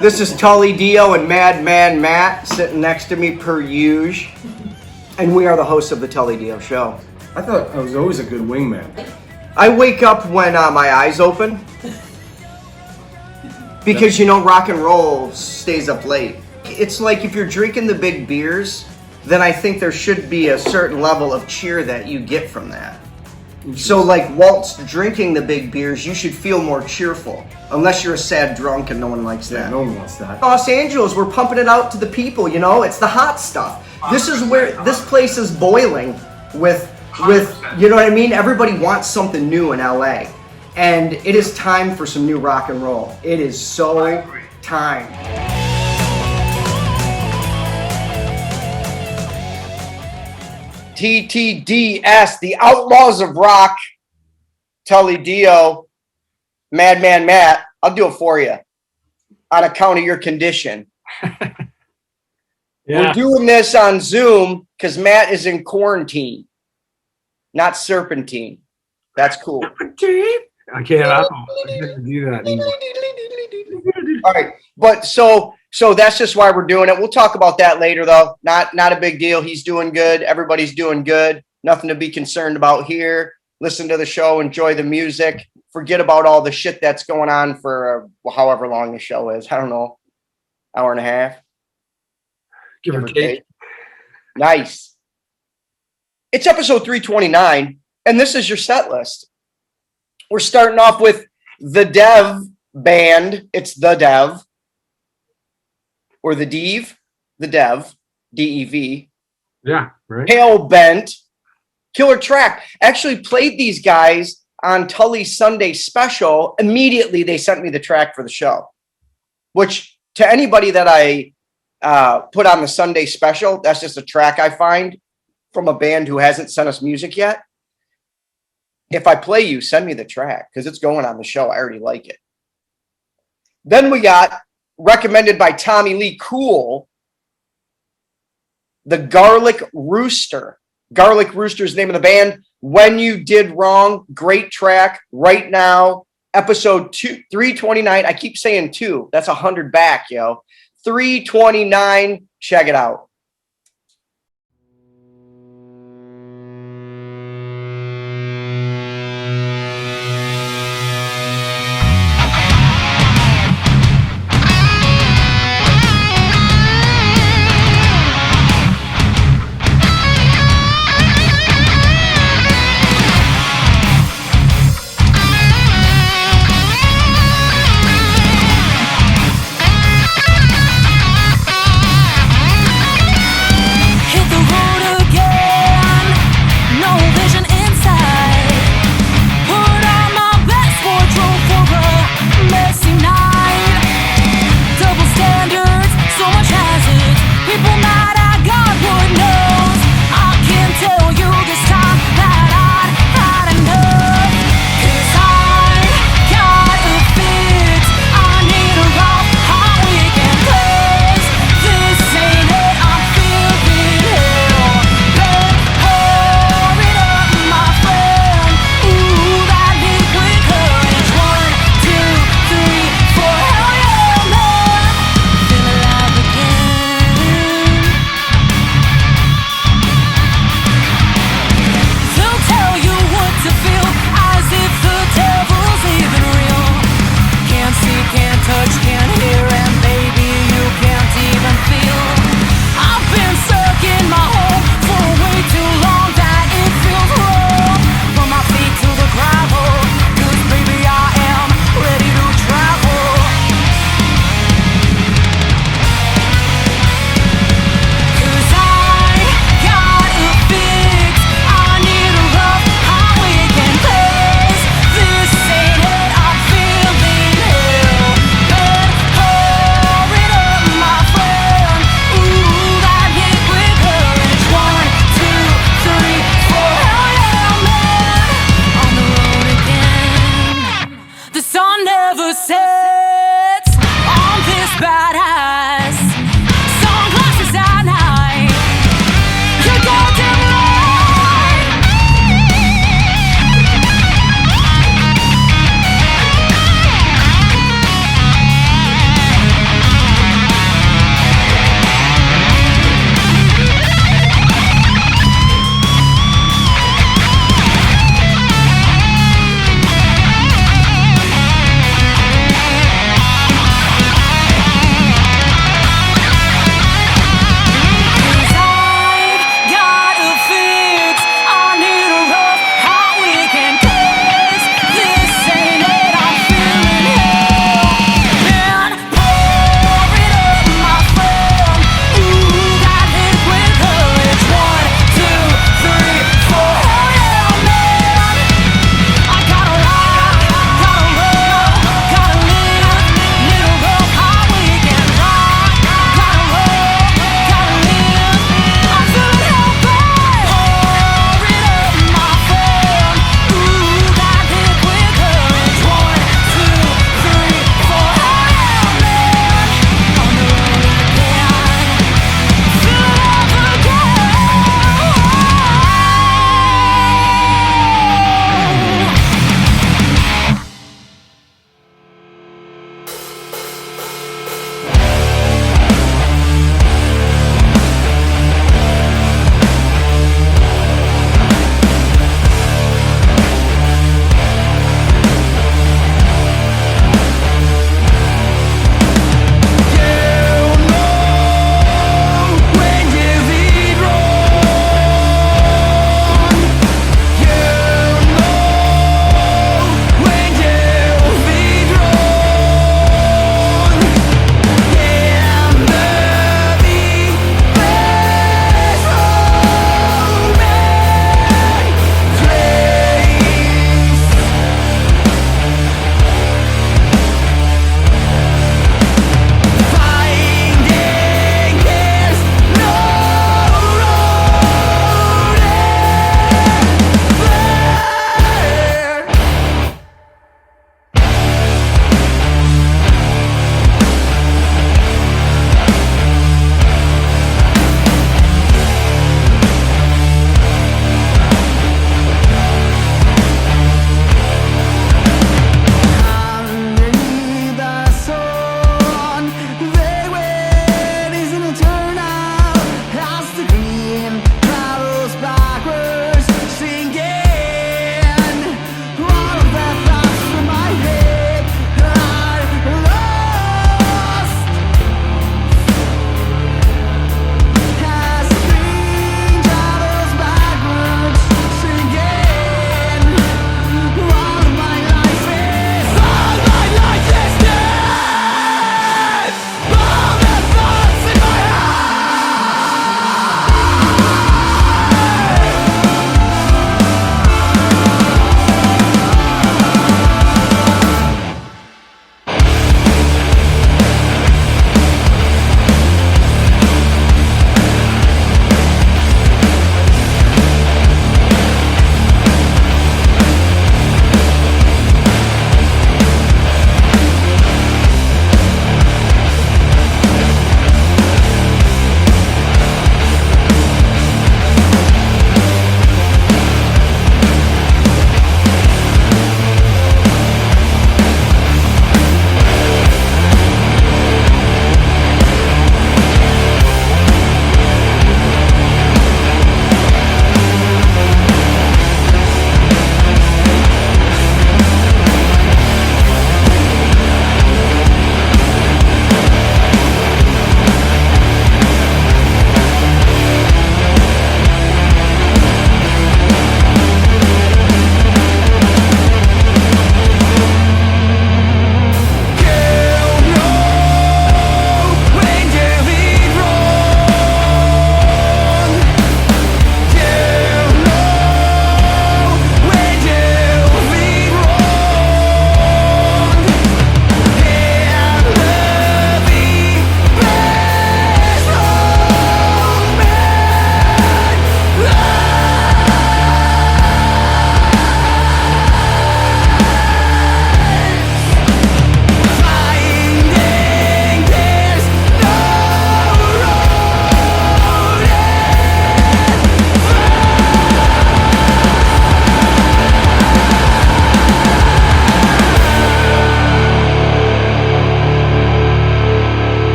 This is Tully Diö and Madman Matt sitting next to me per usual. And we are the hosts of the Tully Diö Show. I thought I was always a good wingman. I wake up when my eyes open. Because, rock and roll stays up late. It's like if you're drinking the big beers, then I think there should be a certain level of cheer that you get from that. So, like, whilst drinking the big beers, you should feel more cheerful. Unless you're a sad drunk and no one likes that. Yeah, no one wants that. Los Angeles, we're pumping it out to the people, It's the hot stuff. This is where this place is boiling with, you know what I mean? Everybody wants something new in LA. And it is time for some new rock and roll. It is so time. TTDS, the Outlaws of Rock, Tully Diö, Madman Matt. I'll do it for you on account of your condition. We're doing this on Zoom because Matt is in quarantine, not serpentine. That's cool. I can't do that anymore. All right, but so that's just why we're doing it. We'll talk about that later, though. Not a big deal. He's doing good. Everybody's doing good. Nothing to be concerned about here. Listen to the show. Enjoy the music. Forget about all the shit that's going on for however long the show is. I don't know, hour and a half. Give or take. Nice. It's episode 329, and this is your set list. We're starting off with the Dev band. It's the Dev. Or the Dev. The Dev. D-E-V. Yeah, right. Pale Bent. Killer track. Actually played these guys on Tully's Sunday special. Immediately they sent me the track for the show. Which, to anybody that I put on the Sunday special, that's just a track I find from a band who hasn't sent us music yet. If I play you, send me the track because it's going on the show. I already like it. Then we got, recommended by Tommy Lee Cool, the Garlic Rooster. Garlic Rooster is the name of the band. When You Did Wrong, great track right now. Episode 329. I keep saying 2. That's 100 back, yo. 329. Check it out.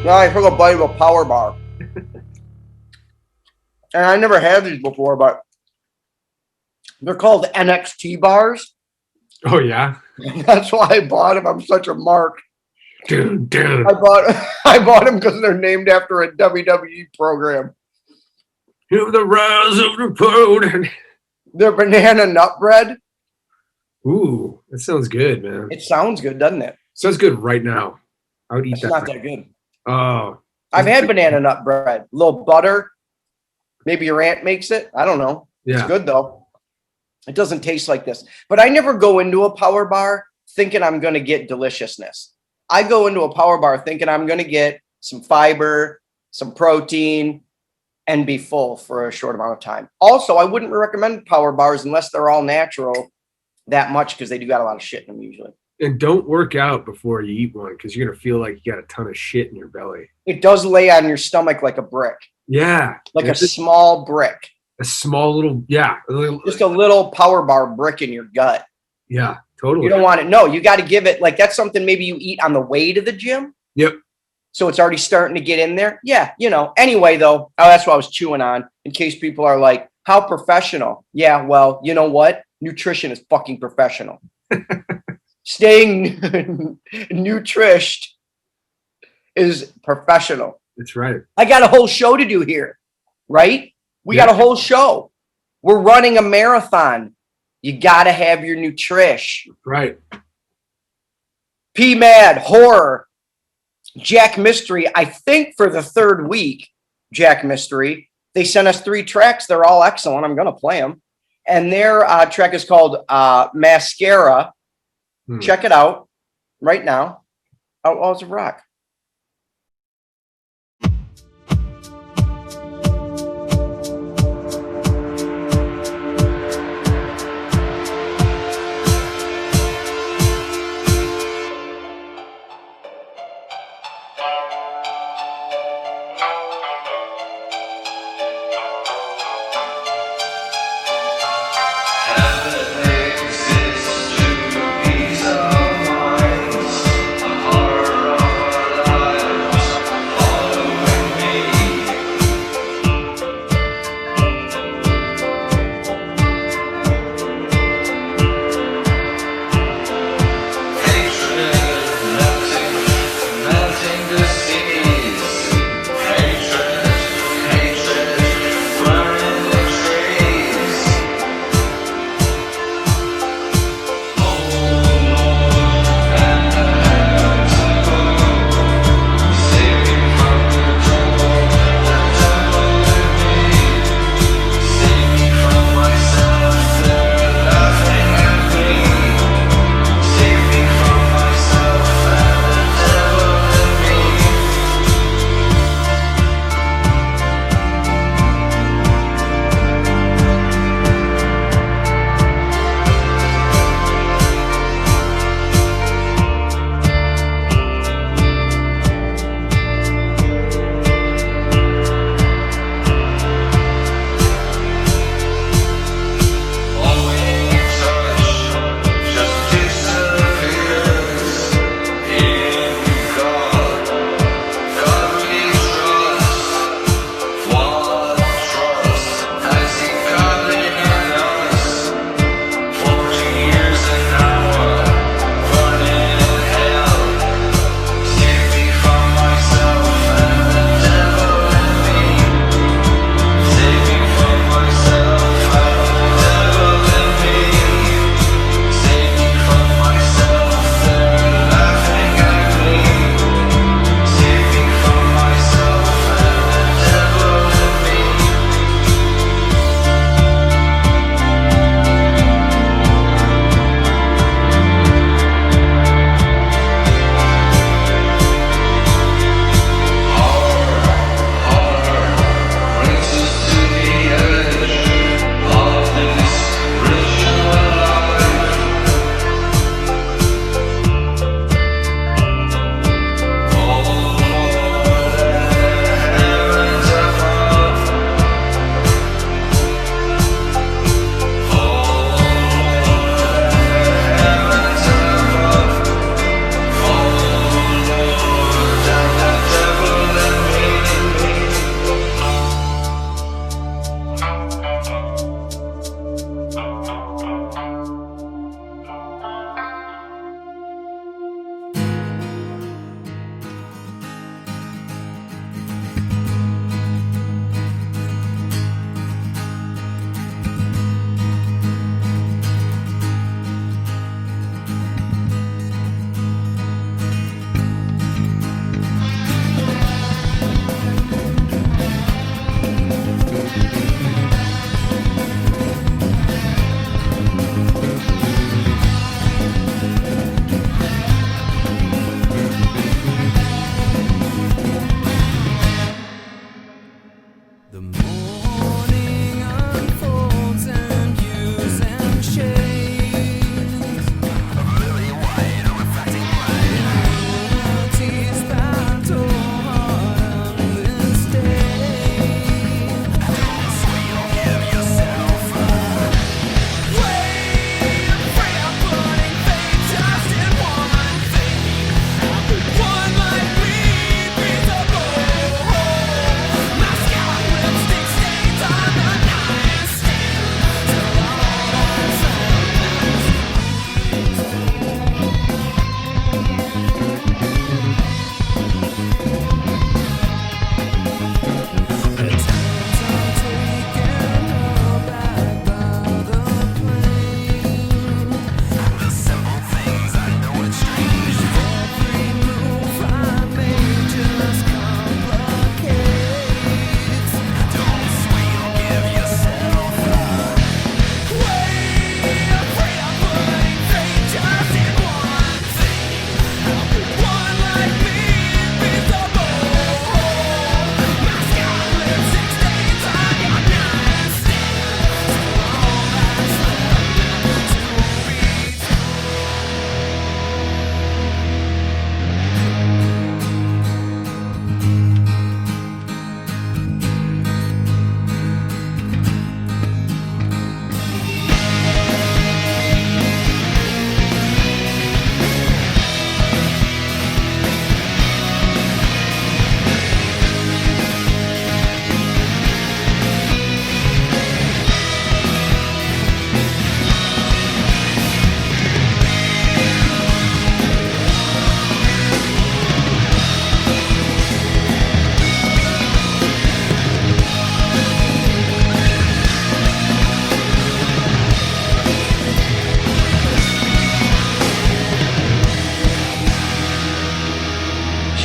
Now I took a bite of a power bar. And I never had these before, but they're called NXT bars. Oh, yeah? That's why I bought them. I'm such a mark. Dude. I bought them because they're named after a WWE program. Hear the rise of the road. They're banana nut bread. Ooh, that sounds good, man. It sounds good, doesn't it? Sounds good right now. I would eat It's that. not that good. Oh. I've had banana nut bread. A little butter. Maybe your aunt makes it. I don't know. Yeah. It's good, though. It doesn't taste like this. But I never go into a power bar thinking I'm going to get deliciousness. I go into a power bar thinking I'm going to get some fiber, some protein, and be full for a short amount of time. Also, I wouldn't recommend power bars unless they're all natural that much because they do got a lot of shit in them usually. And don't work out before you eat one because you're going to feel like you got a ton of shit in your belly. It does lay on your stomach like a brick. Yeah. Like a small brick. A small little, yeah. Just a little power bar brick in your gut. Yeah, totally. You don't want it. No, you got to give it, like that's something maybe you eat on the way to the gym. Yep. So it's already starting to get in there. Yeah, you know. Anyway, though, that's what I was chewing on in case people are like, how professional? Yeah, well, you know what? Nutrition is fucking professional. Staying nutrished is professional. That's right. I got a whole show to do here, right? We got a whole show. We're running a marathon. You got to have your nutrition. Right. P-Mad, Horror, Jack Mystery. I think for the third week, Jack Mystery, they sent us 3 tracks. They're all excellent. I'm going to play them. And their track is called Mascara. Check it out right now. Outlaws of Rock. Exists to peace of minds, a horror of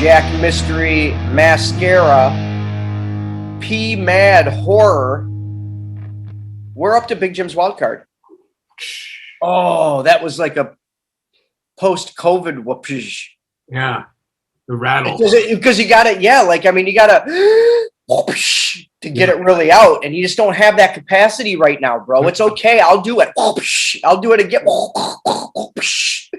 Jack Mystery Mascara, P Mad Horror. We're up to Big Jim's wild card. Oh, that was like a post-COVID whoopsh. Yeah, the rattle. Because you got it, yeah. Like, I mean, you got to whoopsh to get it really out, and you just don't have that capacity right now, bro. It's okay. I'll do it. Whoopsh. I'll do it again. Whoopsh.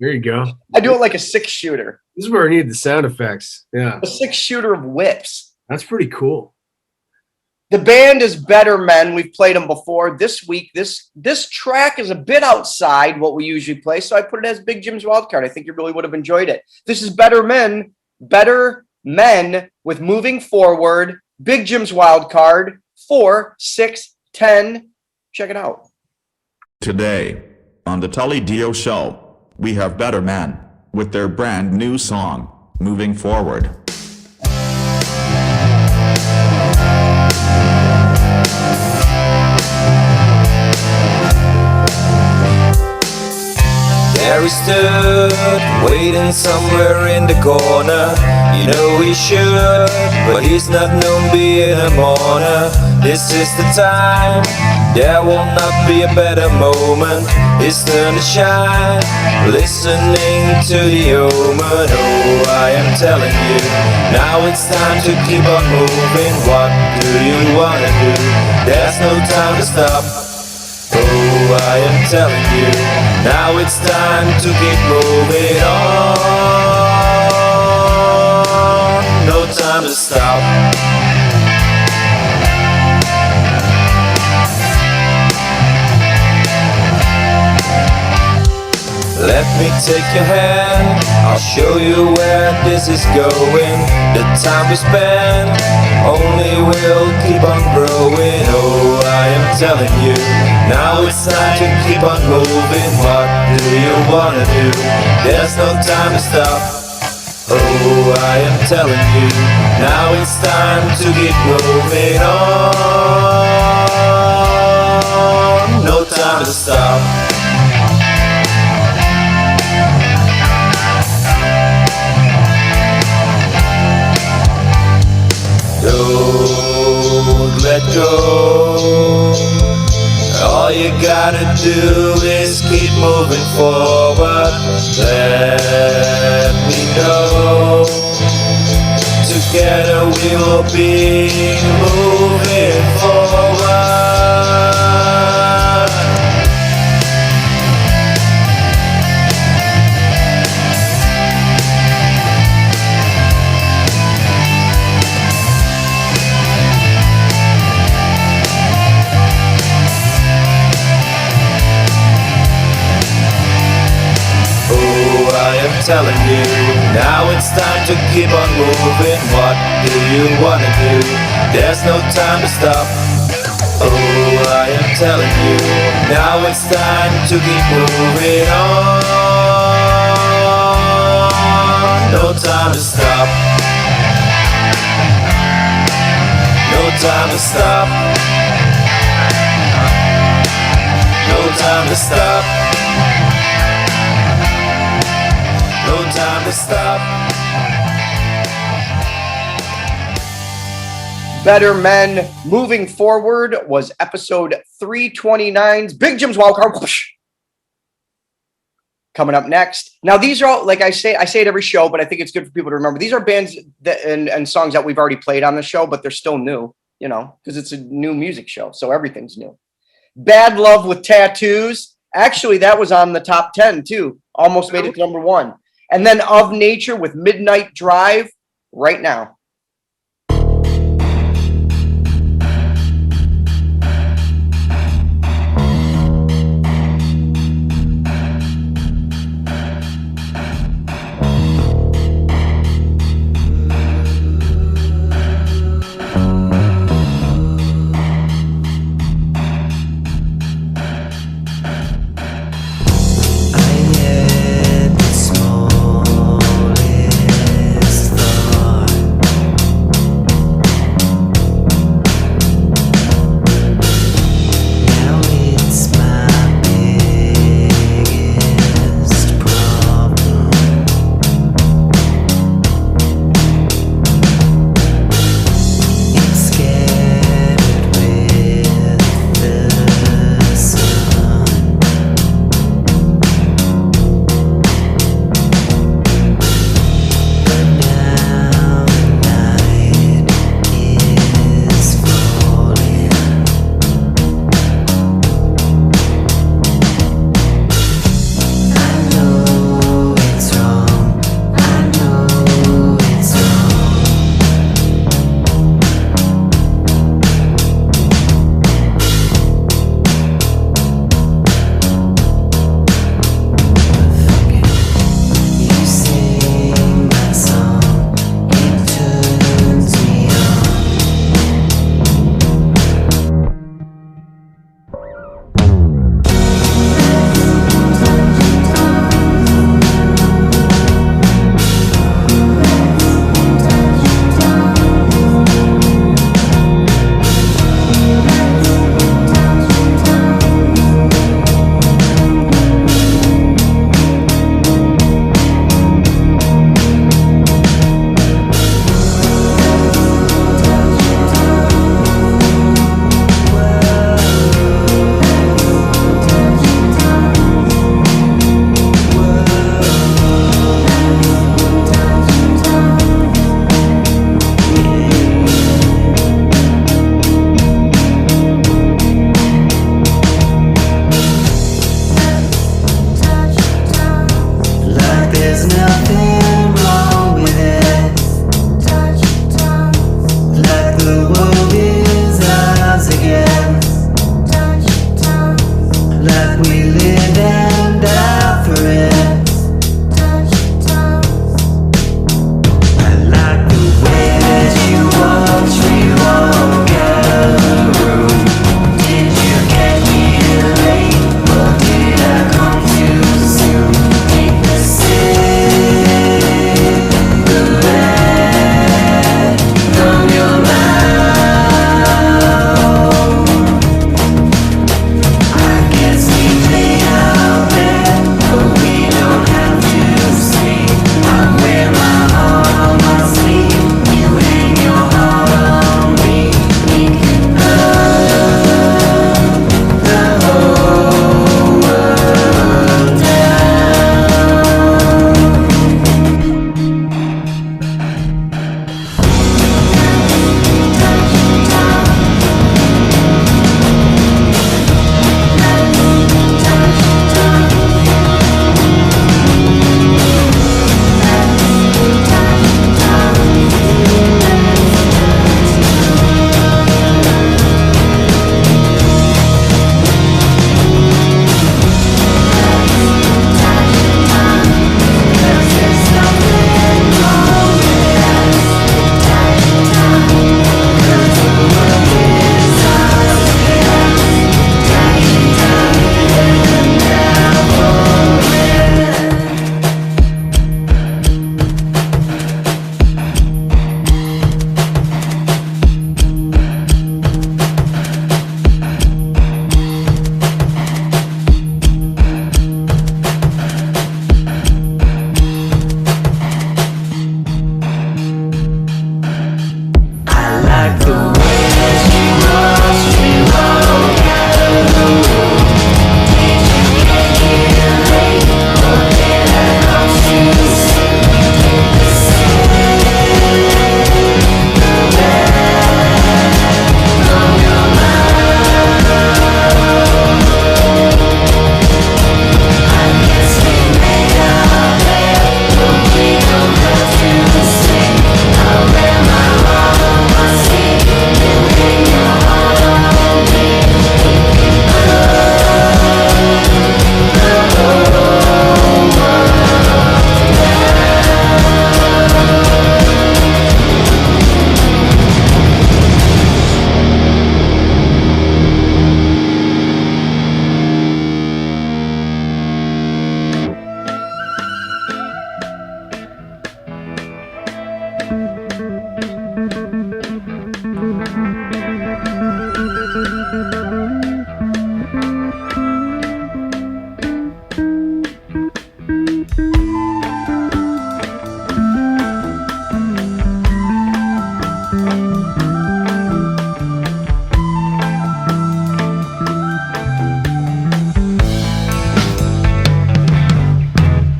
There you go. I do it like a 6-shooter. This is where I need the sound effects. Yeah, A 6-shooter of whips. that's pretty cool. The band is Better Men. We've played them before. This week, this track is a bit outside what we usually play, so I put it as Big Jim's Wildcard. I think you really would have enjoyed it. This is Better Men with Moving Forward, Big Jim's Wildcard, 4, 6, 10. Check it out. Today, on the Tully Diö Show, we have Better Men with their brand new song, Moving Forward. There he stood, waiting somewhere in the corner. You know he should, but he's not known being a mourner. This is the time, there will not be a better moment. His turn to shine, listening to the omen. Oh, I am telling you, now it's time to keep on moving. What do you wanna do? There's no time to stop. Oh, I am telling you, now it's time to keep moving on. No time to stop. Let me take your hand, I'll show you where this is going. The time we spend only will keep on growing. Oh, I am telling you, now it's time to keep on moving. What do you wanna do? There's no time to stop. Oh, I am telling you, now it's time to keep moving on. No time to stop. Don't let go. All you gotta do is keep moving forward. Let me know. Together we will be moving forward. Telling you, now it's time to keep on moving. What do you wanna do? There's no time to stop. Oh, I am telling you, now it's time to keep moving on. No time to stop. No time to stop. No time to stop. No time to stop. Better Men Moving Forward was episode 329's Big Jim's Wildcard. Coming up next. Now, these are all, like I say it every show, but I think it's good for people to remember. These are bands that, and songs that we've already played on the show, but they're still new, you know, because it's a new music show, so everything's new. Bad Love with Tattoos. Actually, that was on the top 10, too. Almost made it to number 1. And then Of Nature with Midnight Drive right now. Smallest thought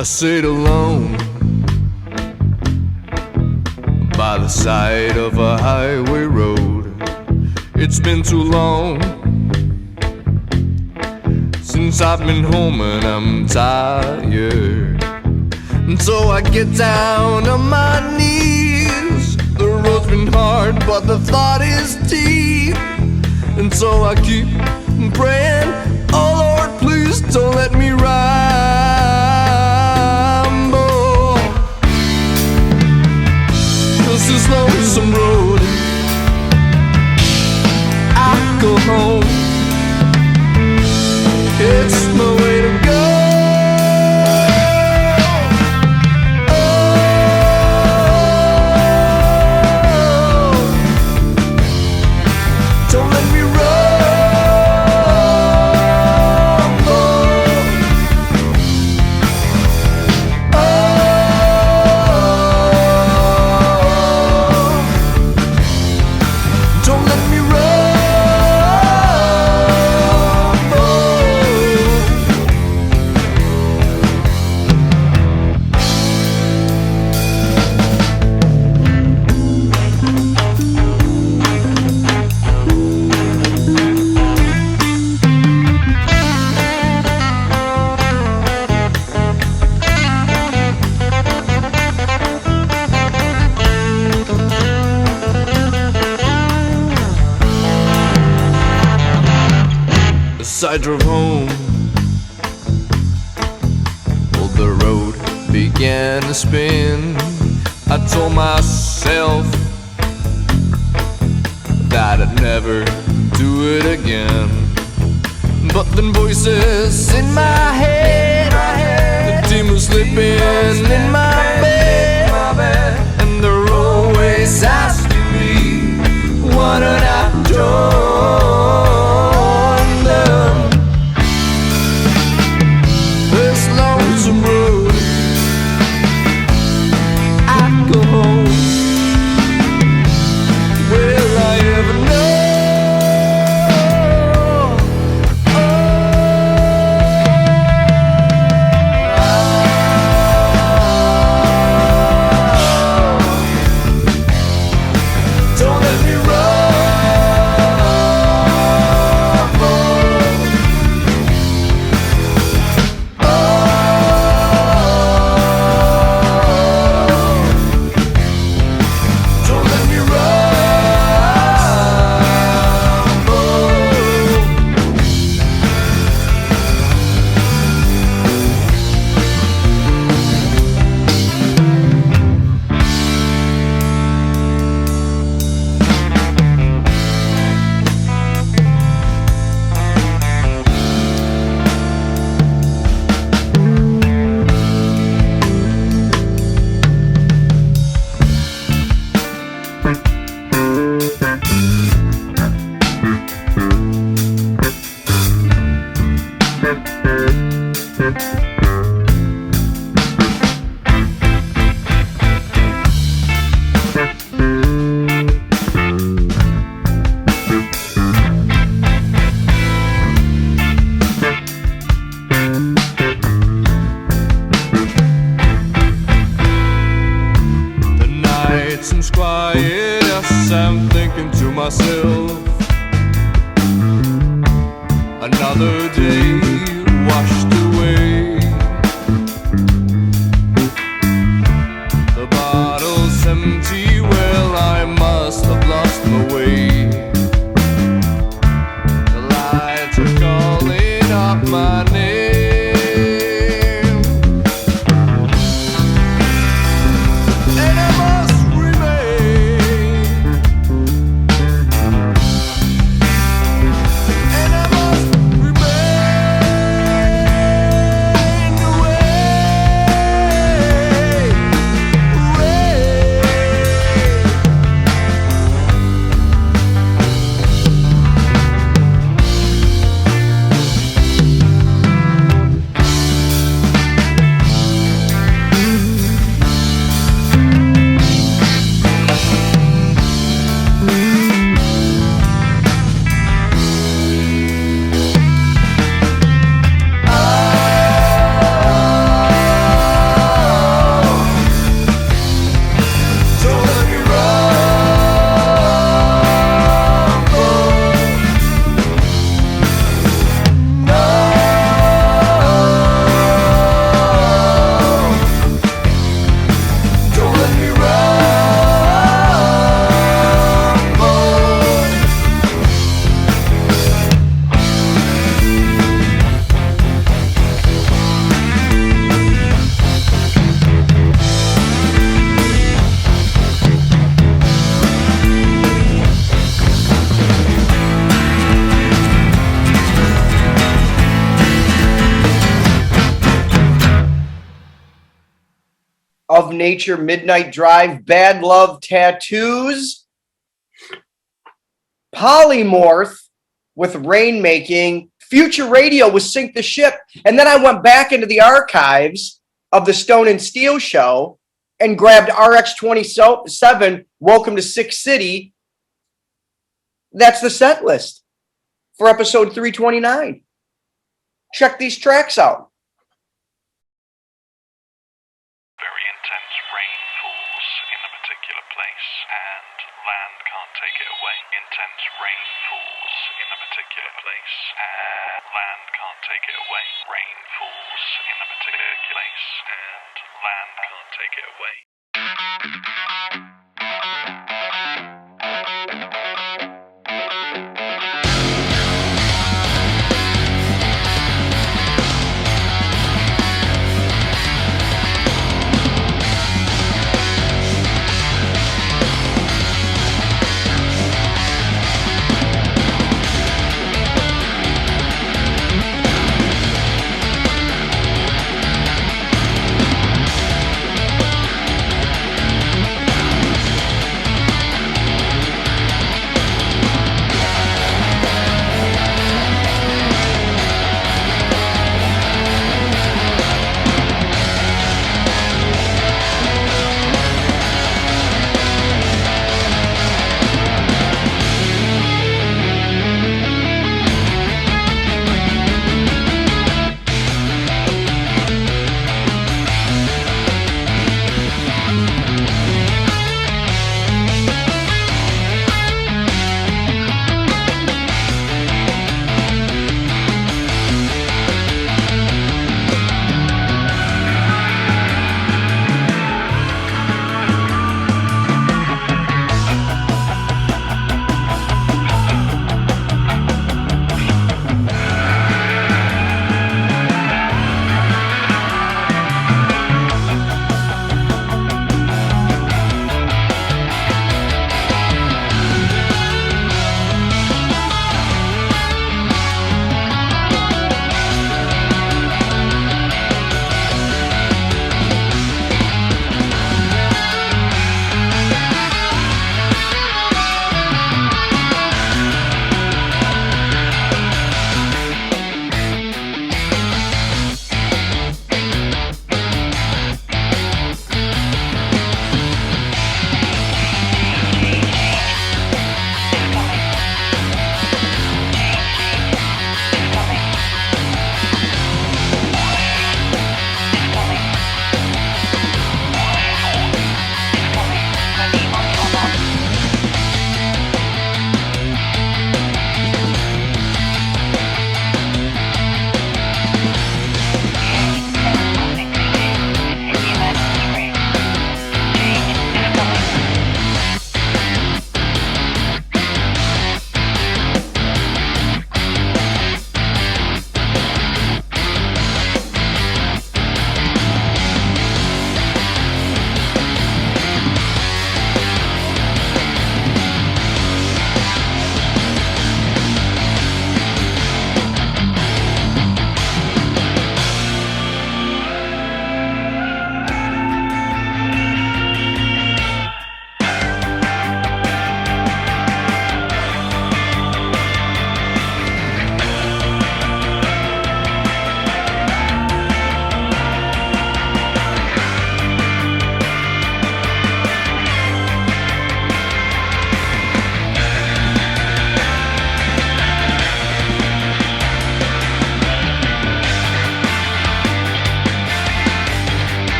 I sit alone by the side of a highway road. It's been too long since I've been home and I'm tired. And so I get down on my knees. The road's been hard, but the thought is deep. And so I keep praying, oh Lord, please don't let me ramble. 'Cause this lonesome road, I go home. It's my way to go. Don't let me As I drove home, well, the road began to spin. I told myself that I'd never do it again. But then voices in my head, the demons sleeping in my bed, and they're always asking me, why don't I join them? This lonesome road, I go home. Will I ever know? Don't let me seems quiet as I'm thinking to myself, another day washed away. The bottle's empty, well, I must have lost my way. The lights are calling out my name. of Nature, Midnight Drive, Bad Love, Tattoos, Polymorph with Rainmaking, Future Radio with Sink the Ship. And then I went back into the archives of the Stone and Steel show and grabbed RX-27, Welcome to Six City. That's the set list for episode 329. Check these tracks out. Very intense rain falls in a particular place and land can't take it away. Intense rain falls in a particular place and land can't take it away. Rain falls in a particular place and land can't take it away.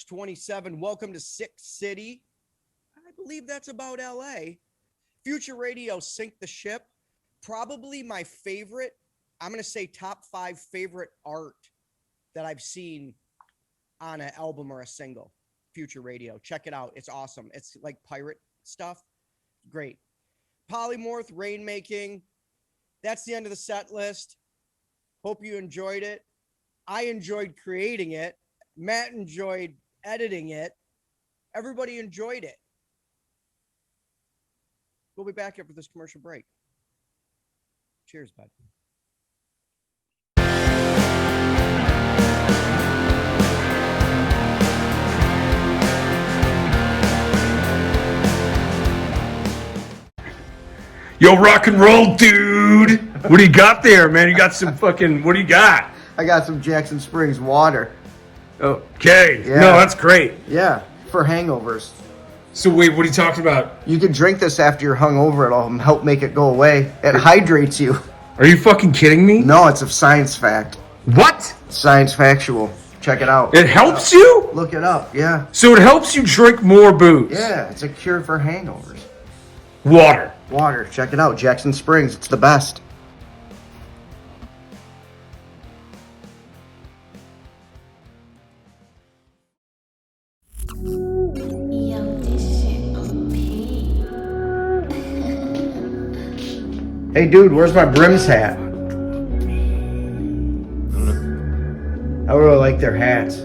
March 27. Welcome to Sick City. I believe that's about LA. Future Radio, Sink the Ship. Probably my favorite, I'm going to say top 5 favorite art that I've seen on an album or a single. Future Radio. Check it out. It's awesome. It's like pirate stuff. Great. Polymorph, Rainmaking. That's the end of the set list. Hope you enjoyed it. I enjoyed creating it. Matt enjoyed editing it. Everybody enjoyed it. We'll be back after this commercial break. Cheers, bud. Yo, rock and roll, dude. What do you got there, man? You got some fucking, what do you got? I got some Jackson Springs water. Okay. Yeah. No, that's great. Yeah, for hangovers. So wait, what are you talking about? You can drink this after you're hungover. It'll help make it go away. It hydrates you. Are you fucking kidding me? No, it's a science fact. What? Science factual. Check it out. It helps you? Look it up, yeah. So it helps you drink more booze? Yeah, it's a cure for hangovers. Water. Water, check it out. Jackson Springs, it's the best. Hey, dude, where's my Brims hat? I really like their hats.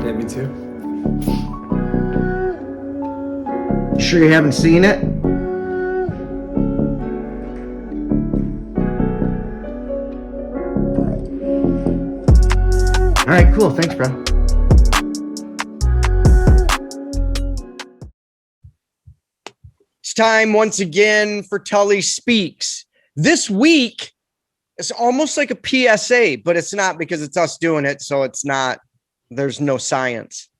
Yeah, me too. Sure you haven't seen it? All right, cool. Thanks, bro. It's time once again for Tully Speaks. This week, it's almost like a PSA, but it's not because it's us doing it, so it's not, there's no science.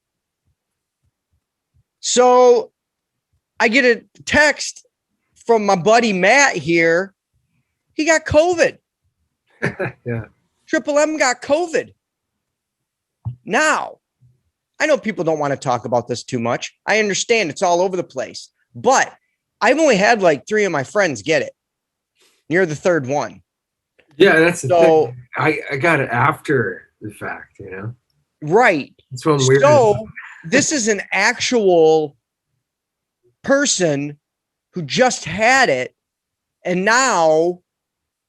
So I get a text from my buddy Matt here. He got COVID. Yeah. Triple M got COVID. Now, I know people don't want to talk about this too much. I understand it's all over the place, but I've only had like 3 of my friends get it. You're the 3rd one. Yeah, that's the So- thing. I got it after the fact, you know? Right. That's what I'm weird. So this is an actual person who just had it, and now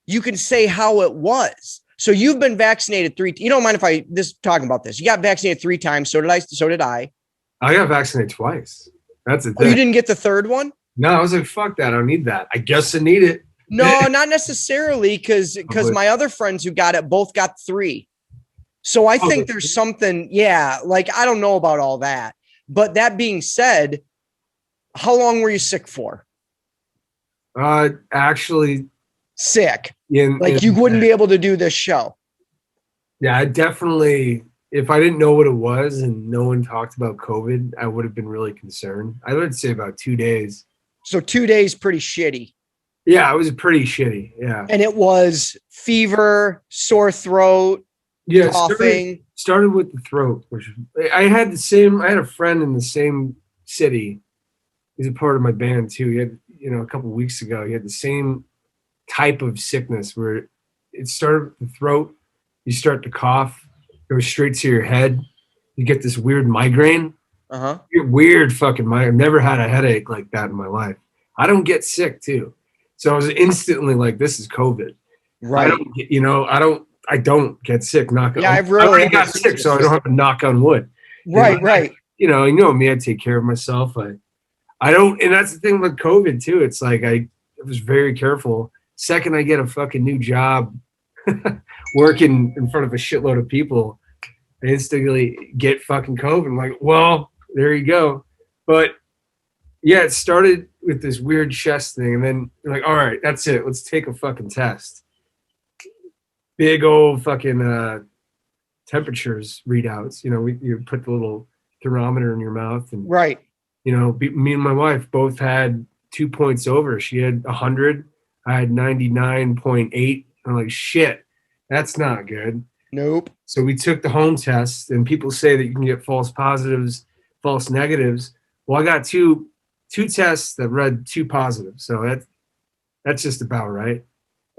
you can say how it was. So you've been vaccinated 3. You don't mind if I talking about this? You got vaccinated 3 times. So did I. So did I. I got vaccinated twice. That's the Oh, thing. you didn't get the 3rd one? No, I was like, fuck that. I don't need that. I guess I need it. No, not necessarily, because would. my other friends who got it both got 3. So I think there's something. Yeah, like I don't know about all that. But that being said, how long were you sick for? Actually, Sick. You in- wouldn't be able to do this show. Yeah, I definitely, if I didn't know what it was and no one talked about COVID, I would have been really concerned. I would say about 2 days. So 2 days, pretty shitty. Yeah, it was pretty shitty. Yeah. And it was fever, sore throat, Yeah. coughing. Started with the throat, which I had a friend in the same city. He's a part of my band too. He had, a couple of weeks ago, he had the same type of sickness where it started with the throat. You start to cough, goes straight to your head. You get this weird migraine. Uh-huh. Weird fucking migraine. I've never had a headache like that in my life. I don't get sick too. So I was instantly like, this is COVID. Right. I don't get sick. I've I really already got sick, so I don't have to knock on wood. Right. You know me, I take care of myself. I don't, and that's the thing with COVID too. It's like I was very careful. Second, I get a fucking new job working in front of a shitload of people, I instantly get fucking COVID. I'm like, well, there you go. But yeah, it started with this weird chest thing, and then you're like, all right, that's it. Let's take a fucking test. Big old fucking temperatures readouts. You put the little thermometer in your mouth, and Right. me and my wife both had 2 points over. She had 100. I had 99.8. I'm like, shit, that's not good. Nope. So we took the home test, and people say that you can get false positives, false negatives. Well, I got two tests that read 2 positives. So that's just about right.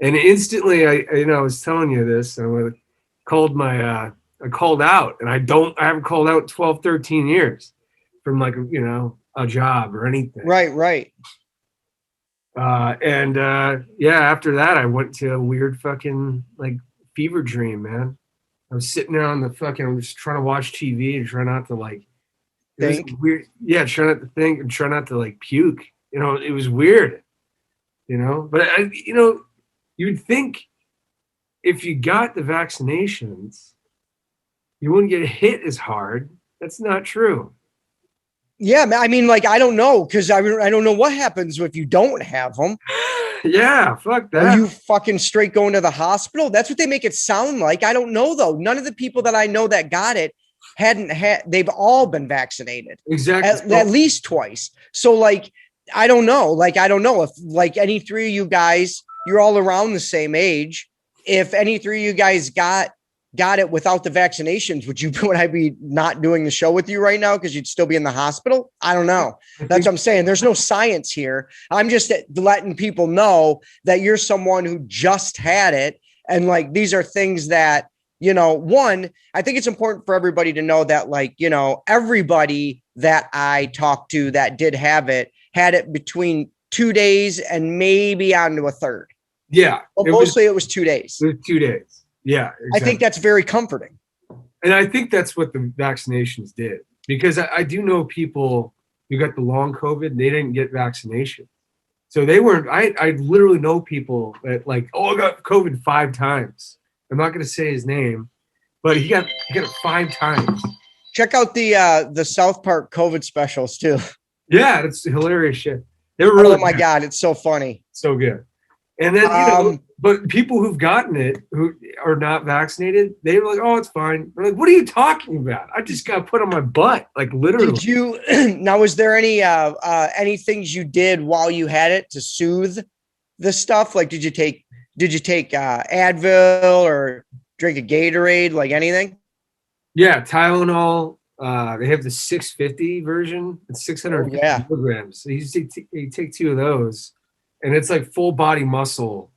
And instantly, I was telling you this, and I called out, and I haven't called out in 12, 13 years from like, a job or anything. Right. After that, I went to a weird fucking like fever dream, man. I was sitting there on the fucking, I'm just trying to watch TV and try not to like think. Weird. Yeah, try not to think and try not to like puke. It was weird. But you'd think if you got the vaccinations, you wouldn't get hit as hard. That's not true. Yeah, I mean, like, I don't know, because I don't know what happens if you don't have them. Yeah, fuck that. Are you fucking straight going to the hospital? That's what they make it sound like. I don't know, though. None of the people that I know that got it they've all been vaccinated. Exactly. At least twice. So, like, I don't know. Like, I don't know if, like, any 3 of you guys, you're all around the same age. If any 3 of you guys got it without the vaccinations, would I be not doing the show with you right now because you'd still be in the hospital? I don't know. That's what I'm saying. There's no science here. I'm just letting people know that you're someone who just had it. And like, these are things that, one, I think it's important for everybody to know that, like, everybody that I talked to that did have it had it between 2 days and maybe onto a third. Yeah. But mostly it was 2 days. It was 2 days. Yeah, exactly. I think that's very comforting. And I think that's what the vaccinations did, because I do know people who got the long COVID and they didn't get vaccination. So they weren't, I literally know people that like, I got COVID 5 times. I'm not going to say his name, but he got it 5 times. Check out the South Park COVID specials too. Yeah, it's hilarious shit. They were really, oh my God, it's so funny. So good. And then, but people who've gotten it who are not vaccinated, they were like, oh, it's fine. They're like, what are you talking about? I just got put on my butt, like literally. Did you, now, was there any things you did while you had it to soothe the stuff? Like, did you take Advil or drink a Gatorade, like anything? Yeah, Tylenol. They have the 650 version. It's 600 milligrams. So you take 2 of those. And it's like full body muscle,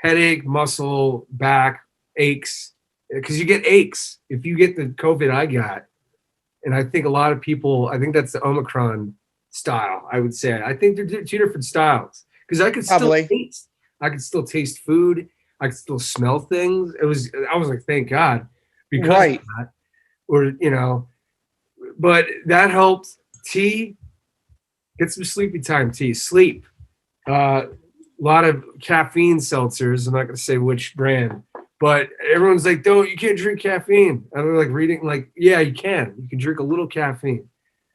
headache, muscle, back, aches. Because you get aches if you get the COVID I got. And I think a lot of people, I think that's the Omicron style, I would say. I think they're 2 different styles. Because I could still taste food. I could still smell things. I was like, thank God. Because of that. Or, but that helped. Tea, get some sleepy time tea. Sleep. A lot of caffeine seltzers. I'm not going to say which brand, but everyone's like, you can't drink caffeine. And I'm like reading, like, yeah, you can. You can drink a little caffeine.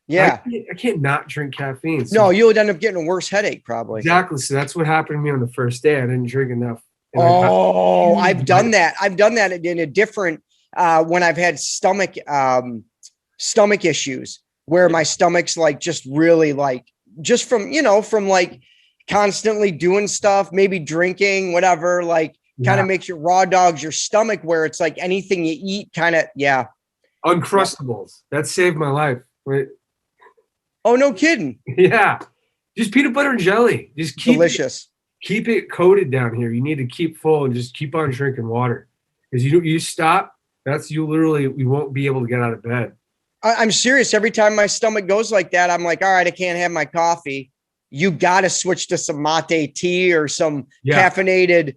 Yeah. I can't not drink caffeine. So no, you would end up getting a worse headache probably. Exactly. So that's what happened to me on the first day. I didn't drink enough. I've done that. I've done that in a different, when I've had stomach issues where my stomach's like just really like, just from like constantly doing stuff, maybe drinking, whatever, like kind of makes your raw dogs your stomach where it's like anything you eat kind of, Uncrustables. That saved my life. Right? Oh, no kidding. Yeah. Just peanut butter and jelly. Just delicious. Keep it coated down here. You need to keep full and just keep on drinking water. Because you stop, you won't be able to get out of bed. I'm serious. Every time my stomach goes like that, I'm like, all right, I can't have my coffee. You got to switch to some mate tea or some caffeinated,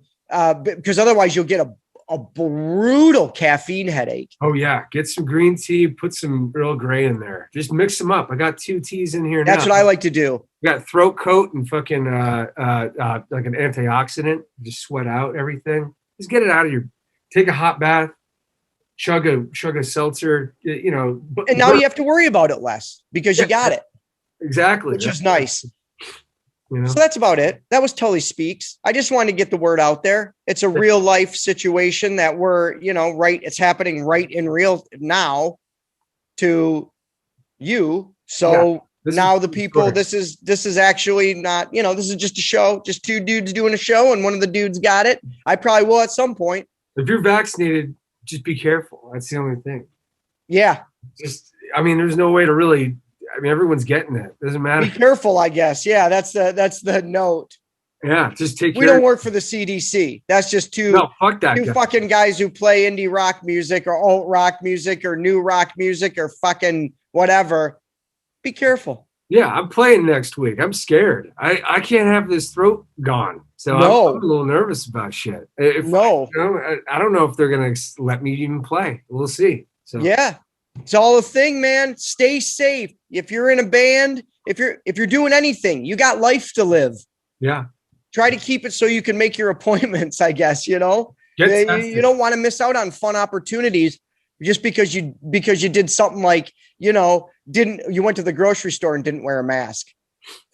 because otherwise you'll get a brutal caffeine headache. Oh yeah. Get some green tea, put some Earl Grey in there. Just mix them up. I got 2 teas in here. That's what I like to do. I got throat coat and fucking, like an antioxidant. Just sweat out everything. Just get it out of take a hot bath, chug a seltzer, and now you have to worry about it less because you got it. Exactly. Which is nice. So that's about it. That was Tully Speaks. I just wanted to get the word out there. It's a real life situation that we're, it's happening right in real now to you. So now the people, this is actually not, this is just a show, just 2 dudes doing a show and one of the dudes got it. I probably will at some point. If you're vaccinated, just be careful. That's the only thing. Yeah. There's no way to really, everyone's getting it. Doesn't matter. Be careful, I guess. Yeah, that's the note. Yeah, just take care. We don't work for the CDC. That's just two fuck that two guy. fucking guys who play indie rock music or alt rock music or new rock music or fucking whatever. Be careful. Yeah, I'm playing next week. I'm scared. I can't have this throat gone. So No. I'm a little nervous about shit. No. I don't know if they're going to let me even play. We'll see. So Yeah. It's all a thing, man. Stay safe. If you're in a band, if you're doing anything, you got life to live. Yeah. Try to keep it so you can make your appointments, I guess, you know. You don't want to miss out on fun opportunities just because you did something like, you went to the grocery store and didn't wear a mask.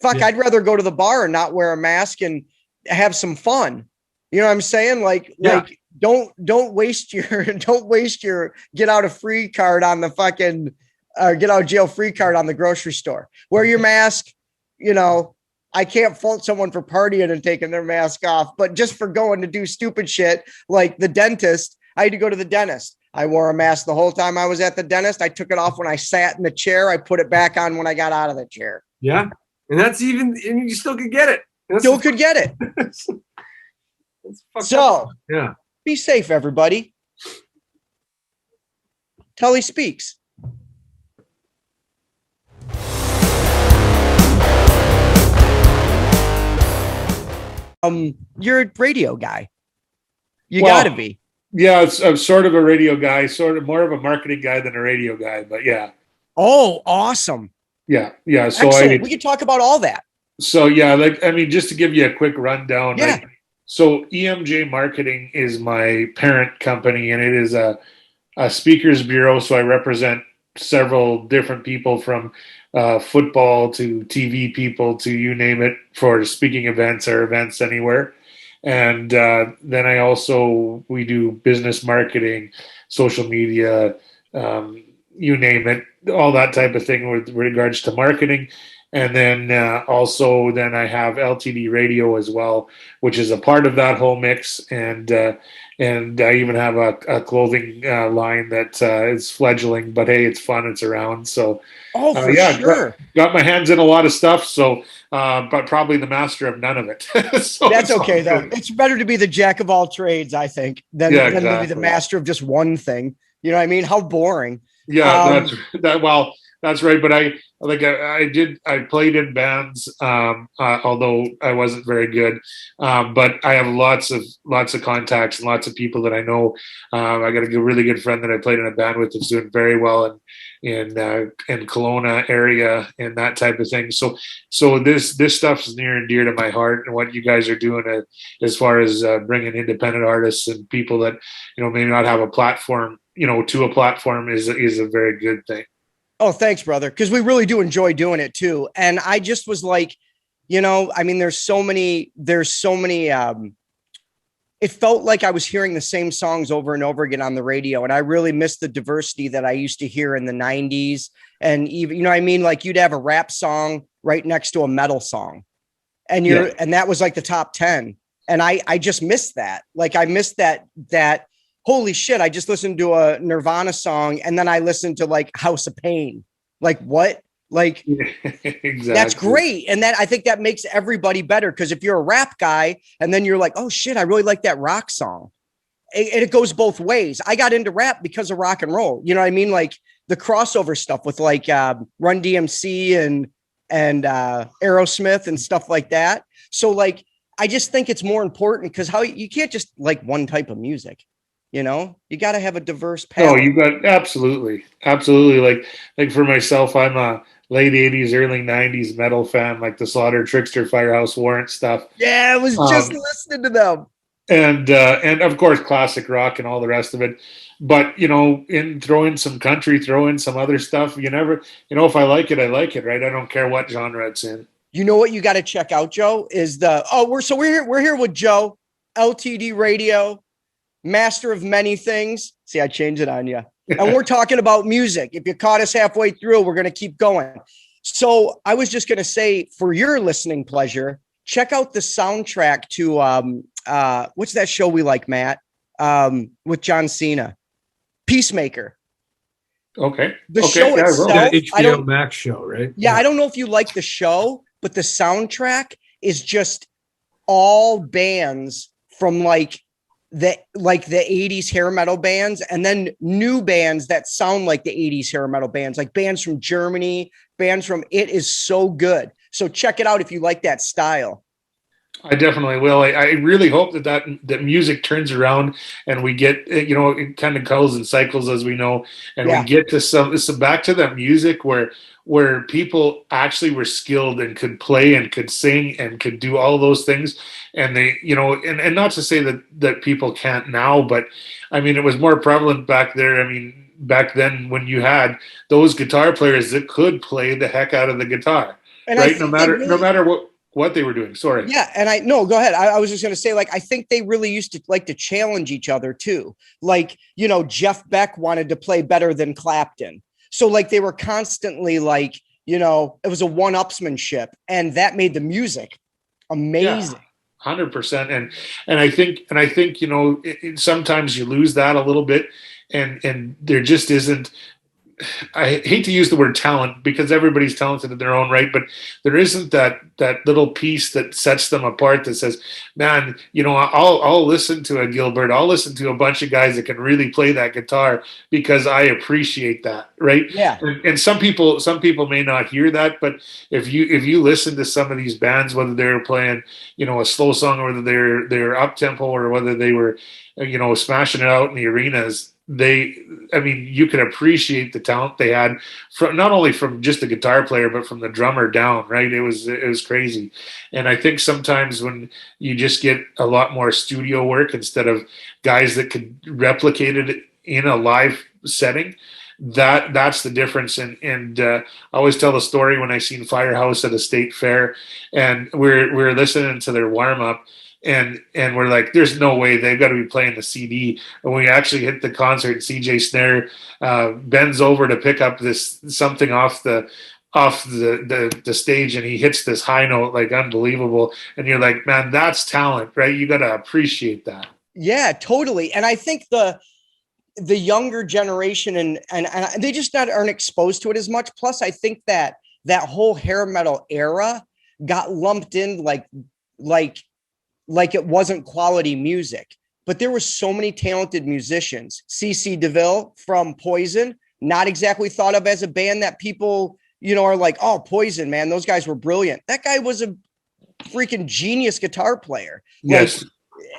Fuck, yeah. I'd rather go to the bar and not wear a mask and have some fun. You know what I'm saying? Like don't waste your get out of free card on the fucking get out of jail free card on the grocery store. Wear your mask. I can't fault someone for partying and taking their mask off, but just for going to do stupid shit like the dentist. I had to go to the dentist. I wore a mask the whole time I was at the dentist. I took it off when I sat in the chair. I put it back on when I got out of the chair. Yeah. And you still could get it. Could get it. So yeah. Be safe, everybody. Tully speaks. You're a radio guy. You gotta be. Yeah, I'm sort of a radio guy, sort of more of a marketing guy than a radio guy, but yeah. Oh, awesome. Yeah. So excellent. We can talk about all that. So yeah, just to give you a quick rundown. Yeah. So EMJ Marketing is my parent company, and it is a speakers bureau. So I represent several different people from football to TV people to you name it for speaking events or events anywhere. And then we do business marketing, social media, you name it, all that type of thing with regards to marketing. And then I have LTD radio as well, which is a part of that whole mix. And I even have a clothing line that is fledgling, but hey, it's fun. It's around. So, sure. Got my hands in a lot of stuff. So, but probably the master of none of it. So that's okay though. It's better to be the jack of all trades, I think, than to be the master of just one thing. You know what I mean? How boring. Yeah, that's right. But I played in bands, although I wasn't very good. But I have lots of contacts and lots of people that I know. I got a really good friend that I played in a band with that's doing very well in Kelowna area and that type of thing. So this stuff is near and dear to my heart, and what you guys are doing as far as bringing independent artists and people that may not have a platform, to a platform is a very good thing. Oh, thanks, brother. Because we really do enjoy doing it too. And I just was like, there's so many, it felt like I was hearing the same songs over and over again on the radio. And I really missed the diversity that I used to hear in the 90s. And even, like you'd have a rap song right next to a metal song. And and that was like the top 10. And I just missed that. Like I missed that holy shit, I just listened to a Nirvana song and then I listened to like House of Pain. Like what? Like exactly. That's great. And I think that makes everybody better. Cause if you're a rap guy and then you're like, oh shit, I really like that rock song. It goes both ways. I got into rap because of rock and roll. You know what I mean? Like the crossover stuff with like Run DMC and Aerosmith and stuff like that. So like, I just think it's more important because you can't just like one type of music. You got to have a diverse palette. Oh, you got absolutely. Like for myself, I'm a late 80s, early 90s metal fan, like the Slaughter, Trickster, Firehouse, Warrant stuff. Yeah, I was just listening to them. And of course, classic rock and all the rest of it. But, throw in some country, throw in some other stuff. You never, if I like it, I like it, right? I don't care what genre it's in. You know what you got to check out, Joe, is we're here with Joe, LTD Radio, master of many things. See, I changed it on you. And we're talking about music. If you caught us halfway through, we're going to keep going. So I was just going to say, for your listening pleasure, check out the soundtrack to what's that show we like, Matt, with John Cena? Peacemaker. Okay. The Okay, show yeah, I will. itself, That I HBO don't. Max show, right? Yeah, I don't know if you like the show, but the soundtrack is just all bands from like the 80s hair metal bands, and then new bands that sound like the 80s hair metal bands, like bands from Germany, bands from it is so good. So check it out if you like that style. I definitely will. I really hope that music turns around and we get, it kind of goes in cycles, as we know, and we Yeah. get to some back to that music where people actually were skilled and could play and could sing and could do all those things. And they, and not to say that people can't now, but I mean, it was more prevalent back there. I mean, back then when you had those guitar players that could play the heck out of the guitar, And right? I No think matter what they were doing. Sorry. Yeah, and no, go ahead. I was just going to say, like, I think they really used to like to challenge each other too. Like, Jeff Beck wanted to play better than Clapton. So like they were constantly like, it was a one-upsmanship, and that made the music amazing. 100%. And I think sometimes you lose that a little bit, and there just isn't. I hate to use the word talent because everybody's talented in their own right, but there isn't that little piece that sets them apart that says, man, I'll listen to a Gilbert, I'll listen to a bunch of guys that can really play that guitar because I appreciate that, right? Yeah. And some people may not hear that, but if you listen to some of these bands, whether they're playing, a slow song, or whether they're up tempo, or whether they were, smashing it out in the arenas, you can appreciate the talent they had from not only from just the guitar player, but from the drummer down, right? It was crazy. And I think sometimes when you just get a lot more studio work instead of guys that could replicate it in a live setting, that's the difference. And I always tell the story when I seen Firehouse at a state fair, and we're listening to their warm up, and we're like, there's no way they've got to be playing the CD. And when we actually hit the concert, CJ Snare bends over to pick up something off the stage, and he hits this high note, like unbelievable. And you're like, man, that's talent, right? You got to appreciate that. Yeah, totally. And I think the younger generation and they just aren't exposed to it as much. Plus, I think that whole hair metal era got lumped in like it wasn't quality music, but there were so many talented musicians. CC DeVille from Poison, not exactly thought of as a band that people, are like, oh, Poison, man, those guys were brilliant. That guy was a freaking genius guitar player. Yes.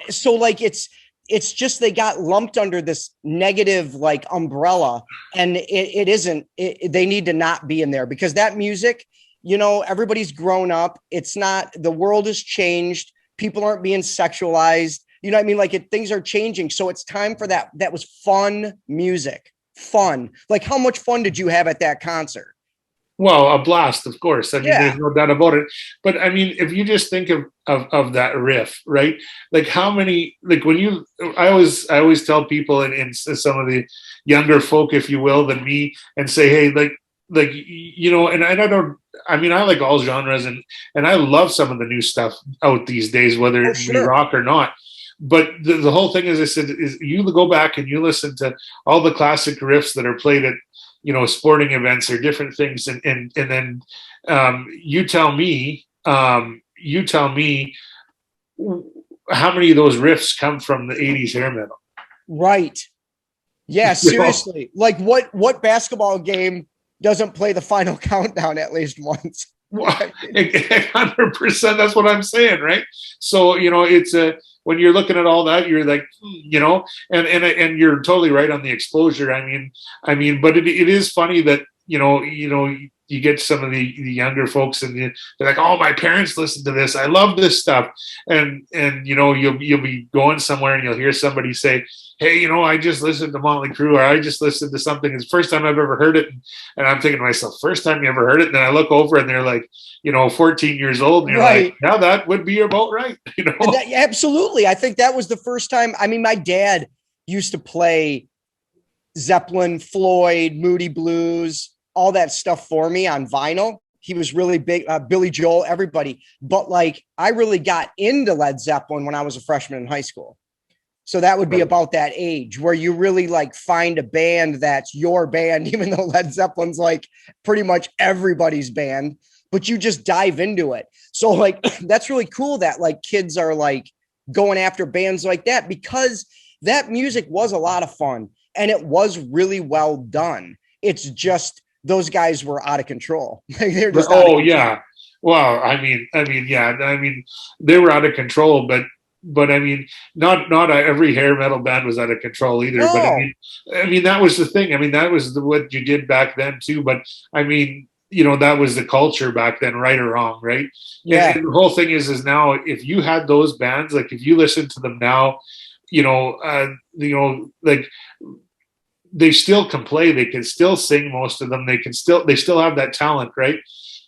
So like, it's just, they got lumped under this negative, like, umbrella, and it isn't, they need to not be in there, because that music, everybody's grown up. It's not, the world has changed. People aren't being sexualized. You know what I mean? Like things are changing. So it's time for that. That was fun music. Fun. Like, how much fun did you have at that concert? Well, a blast, of course. I mean, Yeah. there's no doubt about it. But I mean, if you just think of that riff, right? Like how many, like I always tell people and some of the younger folk, if you will, than me, and say, hey, and I don't, I mean, I like all genres, and I love some of the new stuff out these days, whether it be rock or not. But the whole thing, as I said, is you go back and you listen to all the classic riffs that are played at, sporting events or different things, and then you tell me how many of those riffs come from the 80s hair metal. Right. Yeah, seriously. Like what basketball game doesn't play the final countdown at least once? 100%. That's what I'm saying, right? So it's when you're looking at all that, you're like, and you're totally right on the exposure. I mean, but it is funny that you get some of the younger folks, and they're like, oh, my parents listen to this. I love this stuff, and you'll be going somewhere and you'll hear somebody say, hey, I just listened to Motley Crue, or I just listened to something. It's the first time I've ever heard it. And I'm thinking to myself, first time you ever heard it? And then I look over and they're like, 14 years old. And you're like, yeah, that would be about right. Absolutely. I think that was the first time. I mean, my dad used to play Zeppelin, Floyd, Moody Blues, all that stuff for me on vinyl. He was really big, Billy Joel, everybody. But like, I really got into Led Zeppelin when I was a freshman in high school. So that would be Right. about that age where you really like find a band that's your band, even though Led Zeppelin's like pretty much everybody's band, but you just dive into it. So like, that's really cool that like kids are like going after bands like that, because that music was a lot of fun and it was really well done. It's just those guys were out of control. Like they're just out of Oh control. yeah. Well, yeah. They were out of control, but I mean, not every hair metal band was out of control either. But No. I mean, that was the thing. I mean, that was what you did back then too. But I mean, you know, that was the culture back then, right or wrong, right? Yeah. And the whole thing is now, if you had those bands, like if you listen to them now, like they still can play, they can still sing, most of them, they still have that talent, right?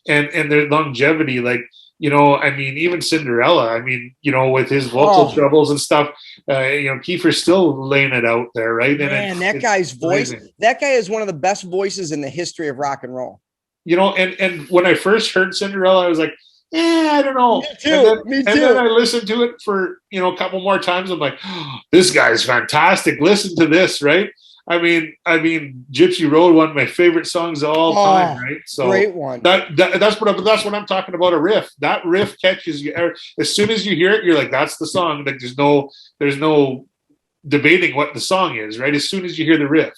And their longevity, like, you know, I mean, even Cinderella, I mean, you know, with his vocal Oh. troubles and stuff, Kiefer's still laying it out there, right? Man, that it's guy's voice, amazing. that guy is one of the best voices in the history of rock and roll. You know, and when I first heard Cinderella, I was like, I don't know. Me too. Me And then too. I listened to it for, you know, a couple more times. I'm like, oh, this guy's fantastic. Listen to this, right? I mean, Gypsy Road, one of my favorite songs of all time, right? So Great one. that's what I'm talking about. A riff. That riff catches you as soon as you hear it. You're like, that's the song. Like there's no debating what the song is, right? As soon as you hear the riff.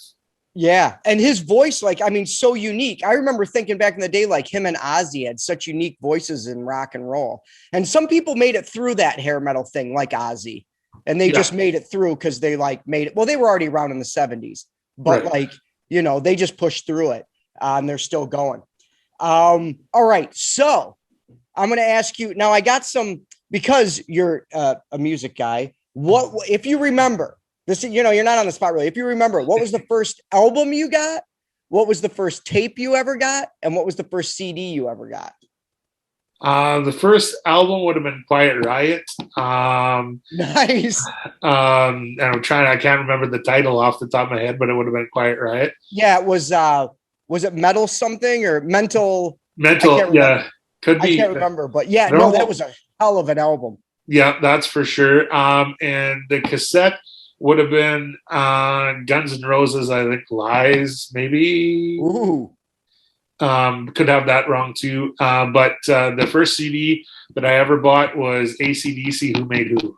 Yeah. And his voice, like, I mean, so unique. I remember thinking back in the day, like him and Ozzy had such unique voices in rock and roll. And some people made it through that hair metal thing, like Ozzy. And they just made it through because they like made it. Well, they were already around in the 70s, but Right. like, you know, they just pushed through it and they're still going. All right. So I'm going to ask you now, I got some, because you're a music guy. What, if you remember this, you know, you're not on the spot really. If you remember, what was the first album you got? What was the first tape you ever got? And what was the first CD you ever got? The first album would have been Quiet Riot. Nice. And I can't remember the title off the top of my head, but it would have been Quiet Riot. Yeah, it was it Metal something or Mental? Mental, yeah, could be. I can't remember, but yeah, No. no, that was a hell of an album. Yeah, that's for sure. And the cassette would have been Guns N' Roses, I think, Lies, maybe. Ooh. Could have that wrong too. But the first CD that I ever bought was AC/DC, Who Made Who.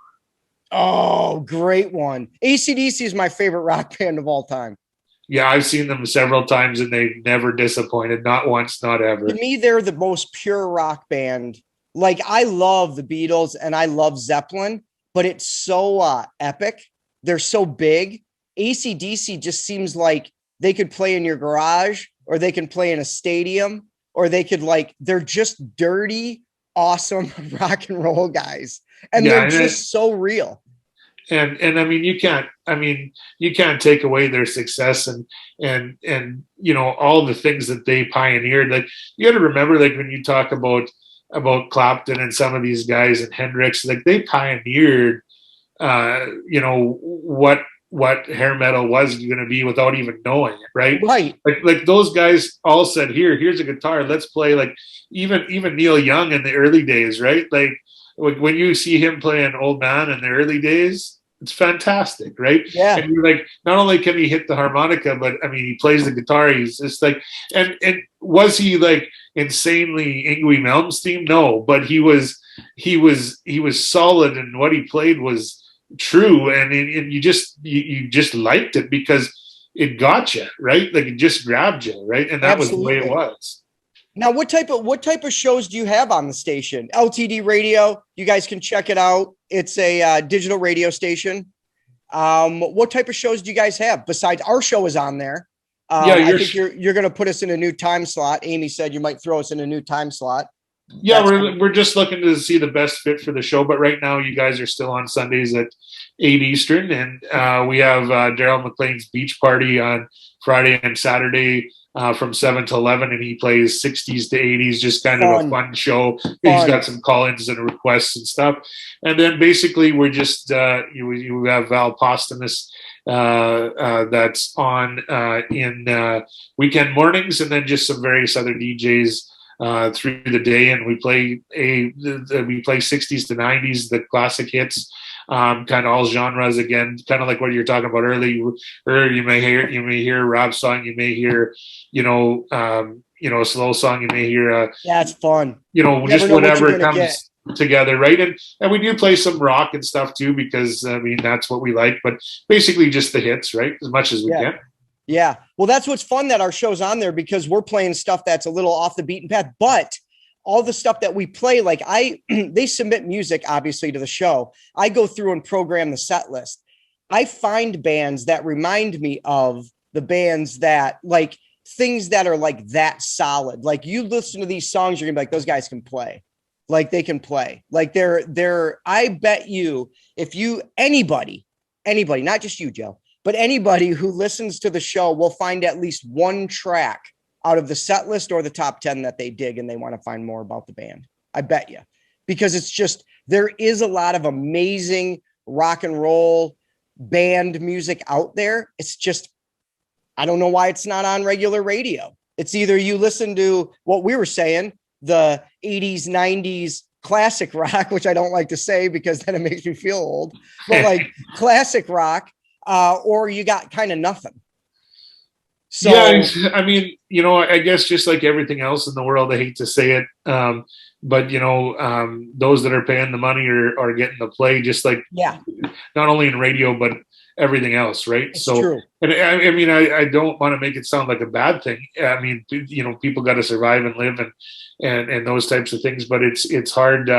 Oh, great one. AC/DC is my favorite rock band of all time. Yeah, I've seen them several times and they've never disappointed. Not once, not ever. To me, they're the most pure rock band. Like, I love the Beatles and I love Zeppelin, but it's so epic. They're so big. AC/DC just seems like they could play in your garage, or they can play in a stadium, or they could they're just dirty, awesome rock and roll guys. And they're just so real. And I mean, you can't take away their success and you know, all the things that they pioneered. Like, you got to remember, like, when you talk about Clapton and some of these guys and Hendrix, like, they pioneered you know, what hair metal was going to be without even knowing it, right? Right. Like those guys all said, here's a guitar, let's play. Like, even Neil Young in the early days, right? Like when you see him playing Old Man in the early days, it's fantastic, right? Yeah. And you're like, not only can he hit the harmonica, but I mean, he plays the guitar. He's just like, and was he like insanely Yngwie Malmsteen? No, but he was solid, and what he played was true, and you just liked it because it got you, right? Like, it just grabbed you, right? And that Absolutely. was the way it was. Now, what type of shows do you have on the station? LTD Radio. You guys can check it out. It's a digital radio station. What type of shows do you guys have besides our show is on there? I think you're going to put us in a new time slot. Amy said you might throw us in a new time slot. Yeah, we're just looking to see the best fit for the show. But right now, you guys are still on Sundays at 8 Eastern, and we have Daryl McLean's Beach Party on Friday and Saturday from 7 to 11, and he plays 60s to 80s, just kind of a fun show. He's got some call-ins and requests and stuff. And then basically we're just you have Val Posthumous that's on in weekend mornings, and then just some various other DJs through the day, and we play 60s to 90s, the classic hits. kind of all genres again, kind of like what you're talking about earlier. You may hear a rap song, you may hear, a slow song, you may hear That's fun. just know what you're whatever gonna comes get. together, right? And we do play some rock and stuff too, because I mean that's what we like. But basically, just the hits, right? As much as we Yeah. can. Yeah. Well, that's what's fun that our show's on there, because we're playing stuff that's a little off the beaten path, but all the stuff that we play, like they submit music obviously to the show. I go through and program the set list. I find bands that remind me of the bands that, like, things that are like that solid. Like, you listen to these songs, you're gonna be like, those guys can play. Like, they can play. Like, they're I bet you, if you anybody, not just you, Joe, but anybody who listens to the show will find at least one track out of the set list or the top 10 that they dig and they want to find more about the band. I bet you, because it's just, there is a lot of amazing rock and roll band music out there. It's just, I don't know why it's not on regular radio. It's either you listen to what we were saying, the 80s, 90s classic rock, which I don't like to say because then it makes me feel old, but like classic rock, or you got kind of nothing. So, yeah, I mean, I guess just like everything else in the world, I hate to say it, but those that are paying the money are getting the play, just like, yeah, not only in radio but everything else, right? it's So true. and I mean, I don't want to make it sound like a bad thing. I mean, people got to survive and live and those types of things, but it's hard.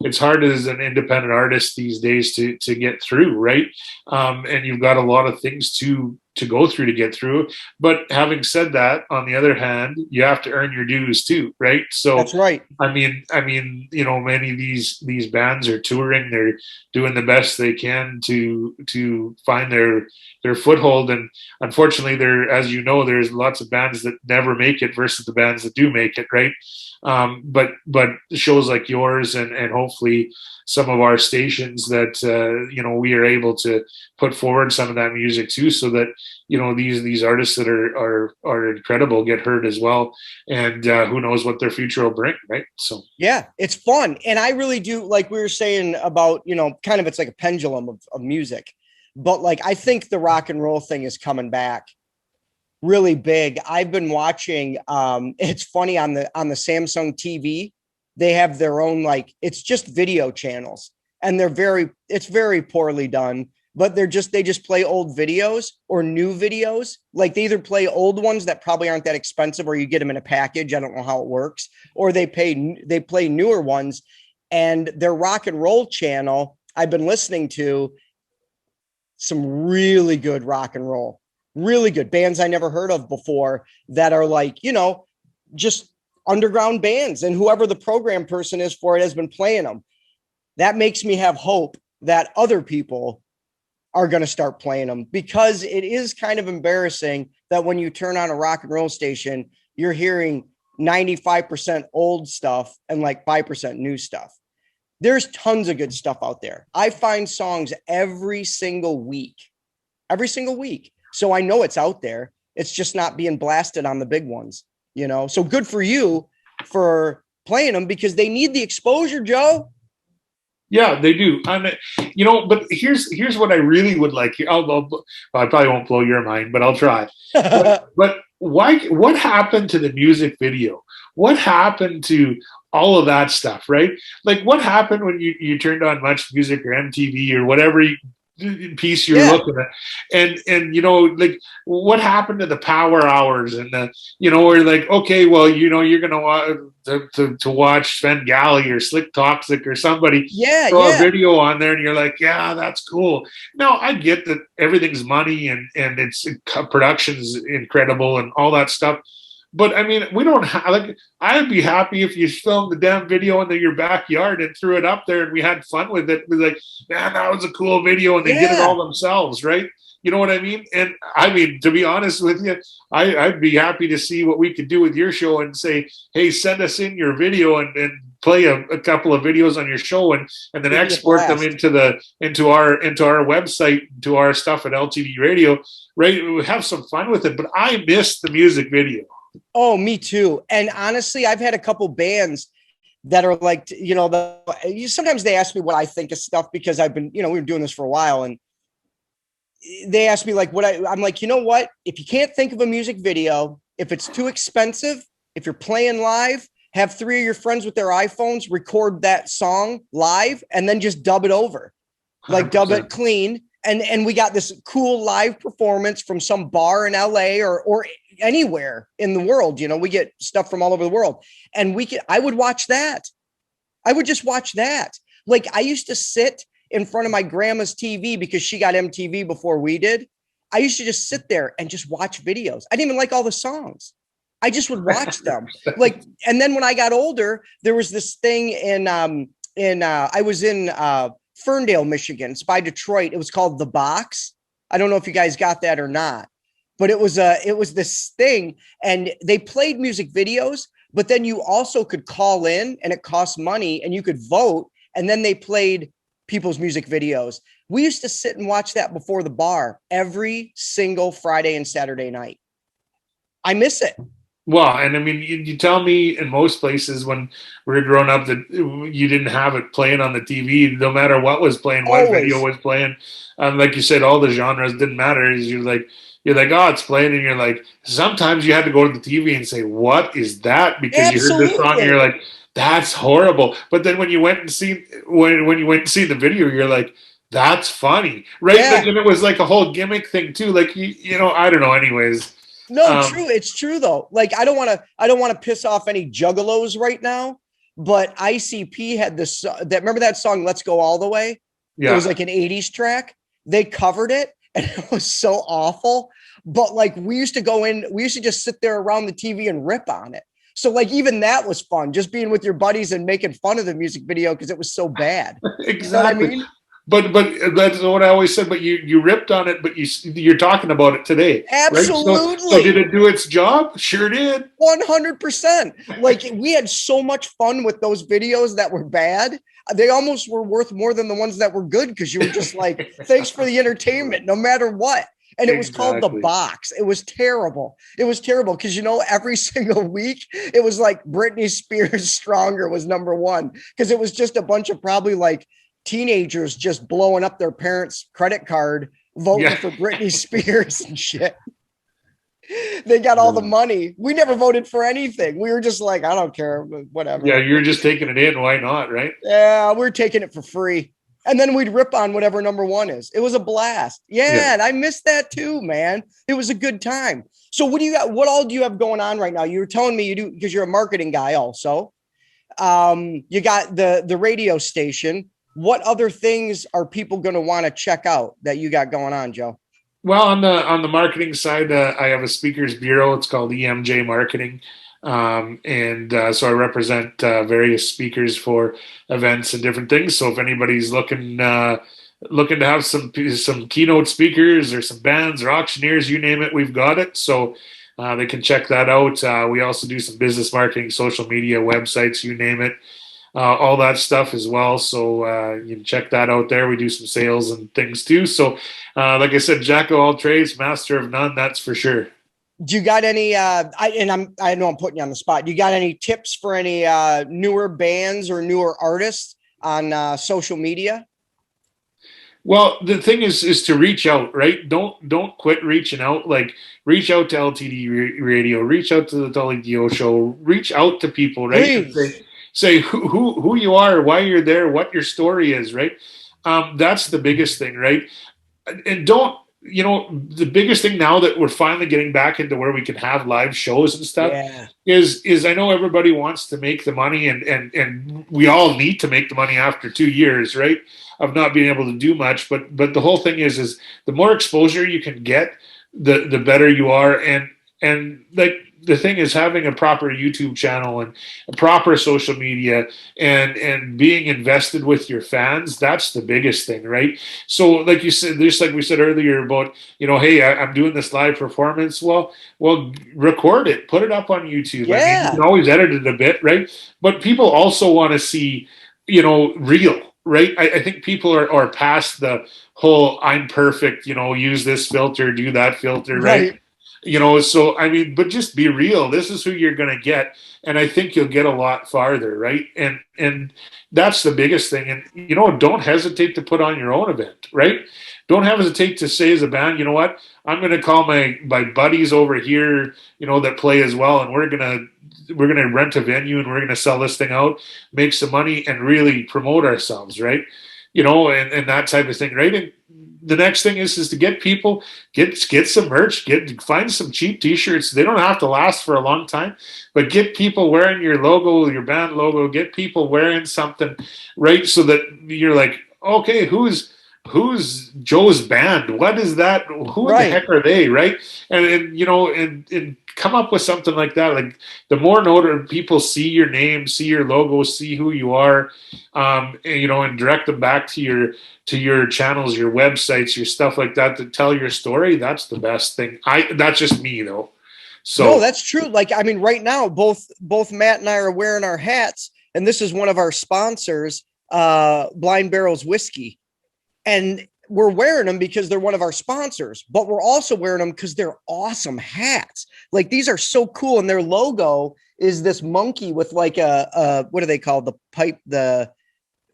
It's hard as an independent artist these days to get through, right? And you've got a lot of things to go through to get through. But having said that, on the other hand, you have to earn your dues too, right? So That's right. I mean, many of these bands are touring. They're doing the best they can to find their foothold. And unfortunately, as you know, there's lots of bands that never make it versus the bands that do make it, right? But shows like yours and hopefully some of our stations that we are able to put forward some of that music too, so that these artists that are incredible get heard as well, and who knows what their future will bring, right? So yeah, it's fun. And I really do, like we were saying about, kind of, it's like a pendulum of music, but like, I think the rock and roll thing is coming back really big. I've been watching, it's funny, on the Samsung TV, they have their own, like, it's just video channels, and it's very poorly done, but they just play old videos or new videos. Like, they either play old ones that probably aren't that expensive, or you get them in a package. I don't know how it works, or they play newer ones. And their rock and roll channel, I've been listening to some really good rock and roll, really good bands I never heard of before, that are like, just underground bands, and whoever the program person is for it has been playing them. That makes me have hope that other people are going to start playing them, because it is kind of embarrassing that when you turn on a rock and roll station, you're hearing 95% old stuff and like 5% new stuff. There's tons of good stuff out there. I find songs every single week. So I know it's out there. It's just not being blasted on the big ones, So good for you for playing them, because they need the exposure, Joe. yeah, they do. But here's what I really would like. I probably won't blow your mind, but I'll try. But why? What happened to the music video? What happened to all of that stuff, right? Like, what happened when you turned on Much Music or MTV or whatever piece you're looking at, and like, what happened to the power hours and the where, like, okay, well, you're gonna to watch Svengali or Slick Toxic or somebody throw a video on there, and you're like, yeah, that's cool. No, I get that everything's money and it's production's incredible and all that stuff. But I mean, we don't have, like, I'd be happy if you filmed the damn video in your backyard and threw it up there and we had fun with it. We're like, man, that was a cool video, and they did it all themselves, right? You know what I mean? And I mean, to be honest with you, I'd be happy to see what we could do with your show and say, hey, send us in your video and play a couple of videos on your show and then export them into our website, to our stuff at LTD Radio, right? We have some fun with it. But I miss the music video. Oh, me too. And honestly, I've had a couple bands that are like, sometimes they ask me what I think of stuff because I've been, we were doing this for a while, and they ask me like I'm like, you know what? If you can't think of a music video, if it's too expensive, if you're playing live, have 3 of your friends with their iPhones record that song live and then just dub it over, like 100%. Dub it clean. And we got this cool live performance from some bar in LA or anywhere in the world. We get stuff from all over the world, and I would watch that. I would just watch that. Like, I used to sit in front of my grandma's TV because she got MTV before we did. I used to just sit there and just watch videos. I didn't even like all the songs. I just would watch them. Like, and then when I got older, there was this thing I was in Ferndale, Michigan. It's by Detroit. It was called The Box. I don't know if you guys got that or not, but it was this thing, and they played music videos, but then you also could call in, and it cost money, and you could vote, and then they played people's music videos. We used to sit and watch that before the bar every single Friday and Saturday night. I miss it. Well, and I mean, you tell me in most places when we were growing up that you didn't have it playing on the TV, no matter what was playing, what video was playing. Like you said, all the genres didn't matter. You're like, oh, it's playing, and you're like, sometimes you had to go to the TV and say, what is that? Because you heard the song and you're like, that's horrible. But then when you went and see the video, you're like, that's funny, right? Yeah. Like, and it was like a whole gimmick thing too. Like, I don't know. Anyways. No, true. It's true though. Like, I don't want to piss off any juggalos right now, but ICP had this, remember that song, Let's Go All the Way? Yeah. It was like an 80s track. They covered it, and it was so awful. But like, we used to just sit there around the TV and rip on it. So like, even that was fun, just being with your buddies and making fun of the music video because it was so bad. Exactly. You know what I mean? But that's what I always said. But you ripped on it, but you're talking about it today. Absolutely. Right? So did it do its job? Sure did. 100%. Like, we had so much fun with those videos that were bad. They almost were worth more than the ones that were good, because you were just like, thanks for the entertainment, no matter what. And it was called The Box. It was terrible. It was terrible because, every single week it was like Britney Spears Stronger was number one, because it was just a bunch of probably like teenagers just blowing up their parents' credit card, voting for Britney Spears and shit. They got all the money. We never voted for anything. We were just like, I don't care, whatever. Yeah, you're just taking it in. Why not, right? Yeah, we're taking it for free. And then we'd rip on whatever number one is. It was a blast. Yeah, and I missed that too, man. It was a good time. So what do you got? What all do you have going on right now? You were telling me you do, because you're a marketing guy also. You got the radio station. What other things are people going to want to check out that you got going on, Joe? Well, on the marketing side, I have a speakers bureau. It's called EMJ Marketing. So I represent various speakers for events and different things. So if anybody's looking to have some keynote speakers or some bands or auctioneers, you name it, we've got it. So they can check that out. We also do some business marketing, social media, websites, you name it. All that stuff as well. So you can check that out there. We do some sales and things too. So like I said, jack of all trades, master of none, that's for sure. Do you got any, I know I'm putting you on the spot. Do you got any tips for any newer bands or newer artists on social media? Well, the thing is to reach out, right? Don't quit reaching out. Like, reach out to LTD Radio, reach out to the Tully Diö Show, reach out to people, right? Say who you are, why you're there, what your story is, right? That's the biggest thing, right? And the biggest thing now that we're finally getting back into where we can have live shows and stuff is I know everybody wants to make the money, and we all need to make the money after 2 years, right, of not being able to do much. But the whole thing is the more exposure you can get, the better you are. And like, the thing is, having a proper YouTube channel and a proper social media and being invested with your fans, that's the biggest thing, right? So like you said, just like we said earlier about, hey, I'm doing this live performance. Well, record it, put it up on YouTube. Yeah. I mean, you can always edit it a bit, right? But people also want to see, real, right? I think people are past the whole I'm perfect, use this filter, do that filter, right? So I mean, but just be real. This is who you're going to get, and I think you'll get a lot farther, right? And that's the biggest thing. And don't hesitate to put on your own event, right? Don't hesitate to say as a band, you know what, I'm going to call my buddies over here, that play as well, and we're gonna rent a venue and we're gonna sell this thing out, make some money, and really promote ourselves, right? And that type of thing, right? And the next thing is to get people, get some merch, find some cheap t-shirts. They don't have to last for a long time, but get people wearing your logo, your band logo, get people wearing something, right? So that you're like, okay, who's Joe's band? What is that? Who in the heck are they, right? And come up with something like that. Like, the more noted people see your name, see your logo, see who you are, and direct them back to your channels, your websites, your stuff like that, to tell your story. That's the best thing. That's just me though. So no, that's true. Like, I mean, right now, both Matt and I are wearing our hats, and this is one of our sponsors, Blind Barrel's Whiskey. And we're wearing them because they're one of our sponsors, but we're also wearing them because they're awesome hats. Like, these are so cool. And their logo is this monkey with like what are they called? The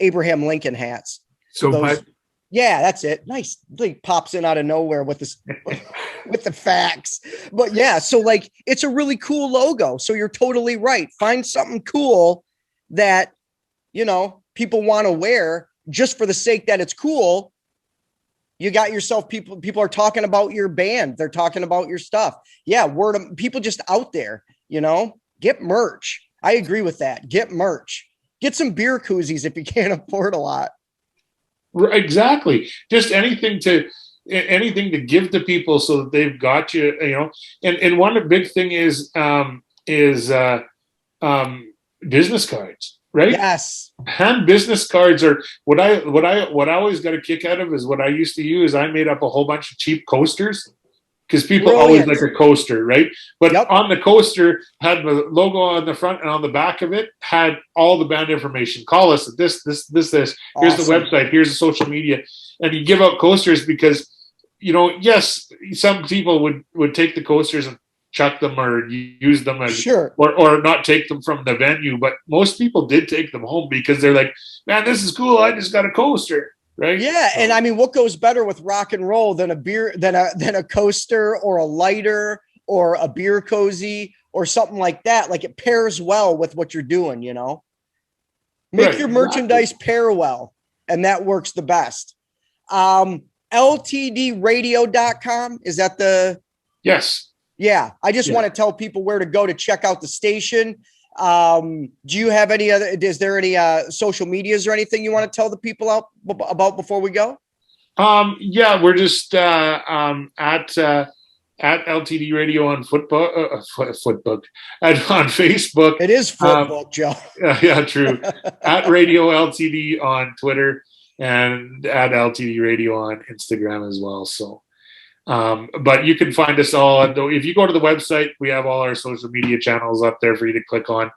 Abraham Lincoln hats. So pipe. Yeah, that's it. Nice. Like, pops in out of nowhere with this, with the facts. But yeah, so like, it's a really cool logo. So you're totally right. Find something cool that, people want to wear, just for the sake that it's cool. You got yourself, people are talking about your band. They're talking about your stuff. Yeah. People just out there, get merch. I agree with that. Get merch, get some beer koozies if you can't afford a lot. Exactly. Just anything to give to people so that they've got you, and one big thing is business cards. Right? Yes. Hand business cards are what I always got a kick out of. Is what I used to use. I made up a whole bunch of cheap coasters, because people always like a coaster, right? But on the coaster had the logo on the front, and on the back of it had all the band information. Call us at this. Here's the website. Here's the social media. And you give out coasters because, yes, some people would take the coasters and chuck them or use them as or not take them from the venue, but most people did take them home because they're like, man, this is cool, I just got a coaster, right? Yeah. And I mean, what goes better with rock and roll than a coaster or a lighter or a beer cozy or something like that? Like, it pairs well with what you're doing, make your merchandise pair well, and that works the best. LTDradio.com, is that the? Yes. Yeah, I just want to tell people where to go to check out the station. Do you have is there any social medias or anything you want to tell the people about before we go? Yeah, we're just at LTD Radio on Footbook and on Facebook. It is Footbook, Joe. Yeah, true. At Radio LTD on Twitter, and at LTD Radio on Instagram as well. So. But you can find us all. If you go to the website, we have all our social media channels up there for you to click on.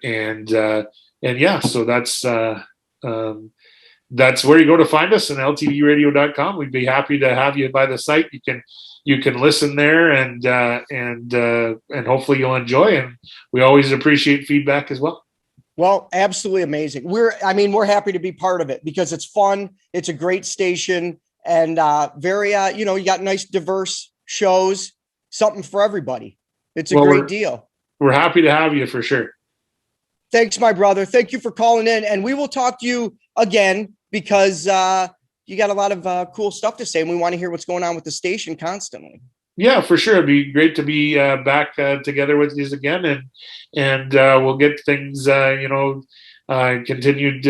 And yeah, so that's where you go to find us, on ltdradio.com. We'd be happy to have you by the site. You can listen there, and hopefully you'll enjoy. And we always appreciate feedback as well. Well, absolutely amazing. We're happy to be part of it because it's fun. It's a great station. And very, you got nice, diverse shows, something for everybody. It's a great deal. We're happy to have you for sure. Thanks, my brother. Thank you for calling in. And we will talk to you again because you got a lot of cool stuff to say. And we want to hear what's going on with the station constantly. Yeah, for sure. It'd be great to be back together with you again. And we'll get things, continued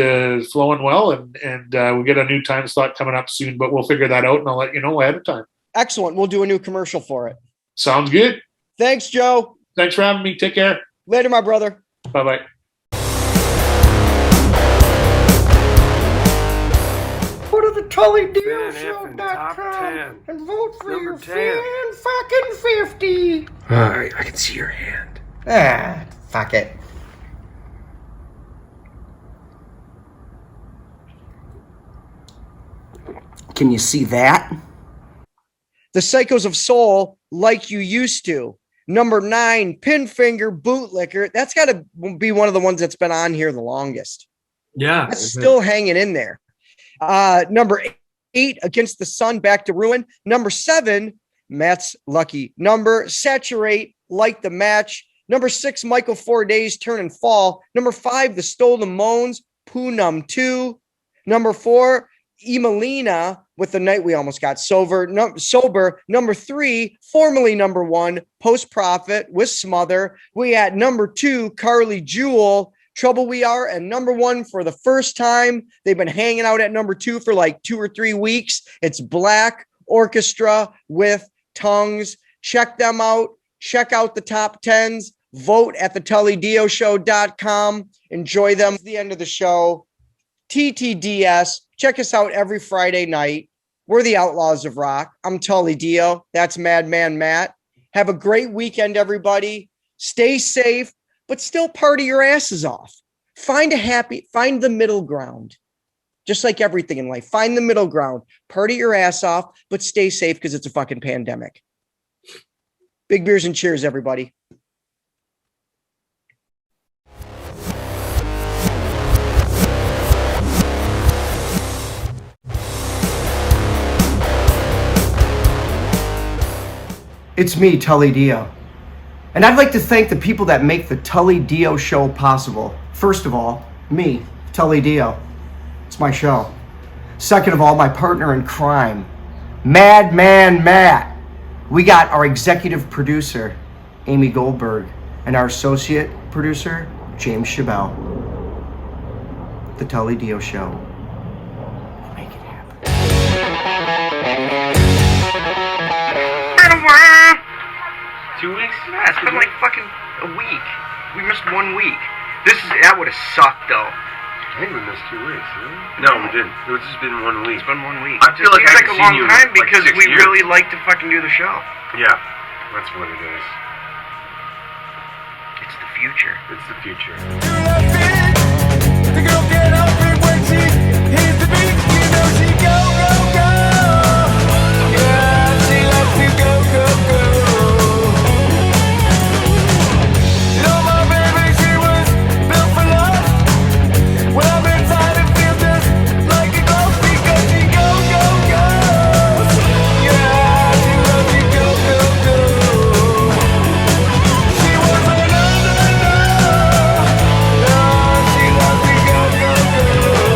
flowing well, and we'll get a new time slot coming up soon, but we'll figure that out and I'll let you know ahead of time. Excellent. We'll do a new commercial for it. Sounds good. Thanks, Joe. Thanks for having me. Take care. Later, my brother. Bye-bye. Go to the Tully Diö Show.com and vote for Number your 10. fan fucking 50. I can see your hand. Fuck it. Can you see that? The Psychos of Soul Like You Used To. Number 9, Pinfinger Bootlicker. That's got to be one of the ones that's been on here the longest. Yeah. That's still hanging in there. Number 8, Against the Sun, Back to Ruin. Number 7, Matt's lucky number, Saturate, Like the Match. Number 6, Michael 4 Days, Turn and Fall. Number 5, The Stolen Moans, Poonum 2. Number 4, Emelina with The Night We Almost Got Sober. Number 3, formerly number 1, Post Profit with Smother. We at number 2, Carly Jewel, Trouble We Are. And number 1 for the first time, they've been hanging out at number 2 for like 2 or 3 weeks. It's Black Orchestra with Tongues. Check them out. Check out the top 10s. Vote at the TullyDioShow.com. Enjoy them. It's the end of the show. TTDS. Check us out every Friday night. We're the Outlaws of Rock. I'm Tully Diö. That's Madman Matt. Have a great weekend, everybody. Stay safe, but still party your asses off. Find the middle ground. Just like everything in life. Find the middle ground. Party your ass off, but stay safe because it's a fucking pandemic. Big beers and cheers, everybody. It's me, Tully Diö. And I'd like to thank the people that make the Tully Diö Show possible. First of all, me, Tully Diö. It's my show. Second of all, my partner in crime, Madman Matt. We got our executive producer, Amy Goldberg, and our associate producer, James Chabelle. The Tully Diö Show. We'll make it happen. 2 weeks? Yeah, it's been like fucking a week. We missed 1 week. That would have sucked though. I think we missed 2 weeks, didn't we? No, we didn't. It's just been 1 week. It's been 1 week. I feel like it's I like a haven't long seen you in, time like, because 6 we years. really like to fucking do the show. Yeah, that's what it is. It's the future. It's the future. The girl get up and when she hears the beat, you know she go, go, go. Yeah, she loves to go, go, go. You know my baby, she was built for love. When I'm inside it feels just like a glove because she go, go, go. Yeah, she loves to go, go, go. She was an underdog. She loves to go, go, go.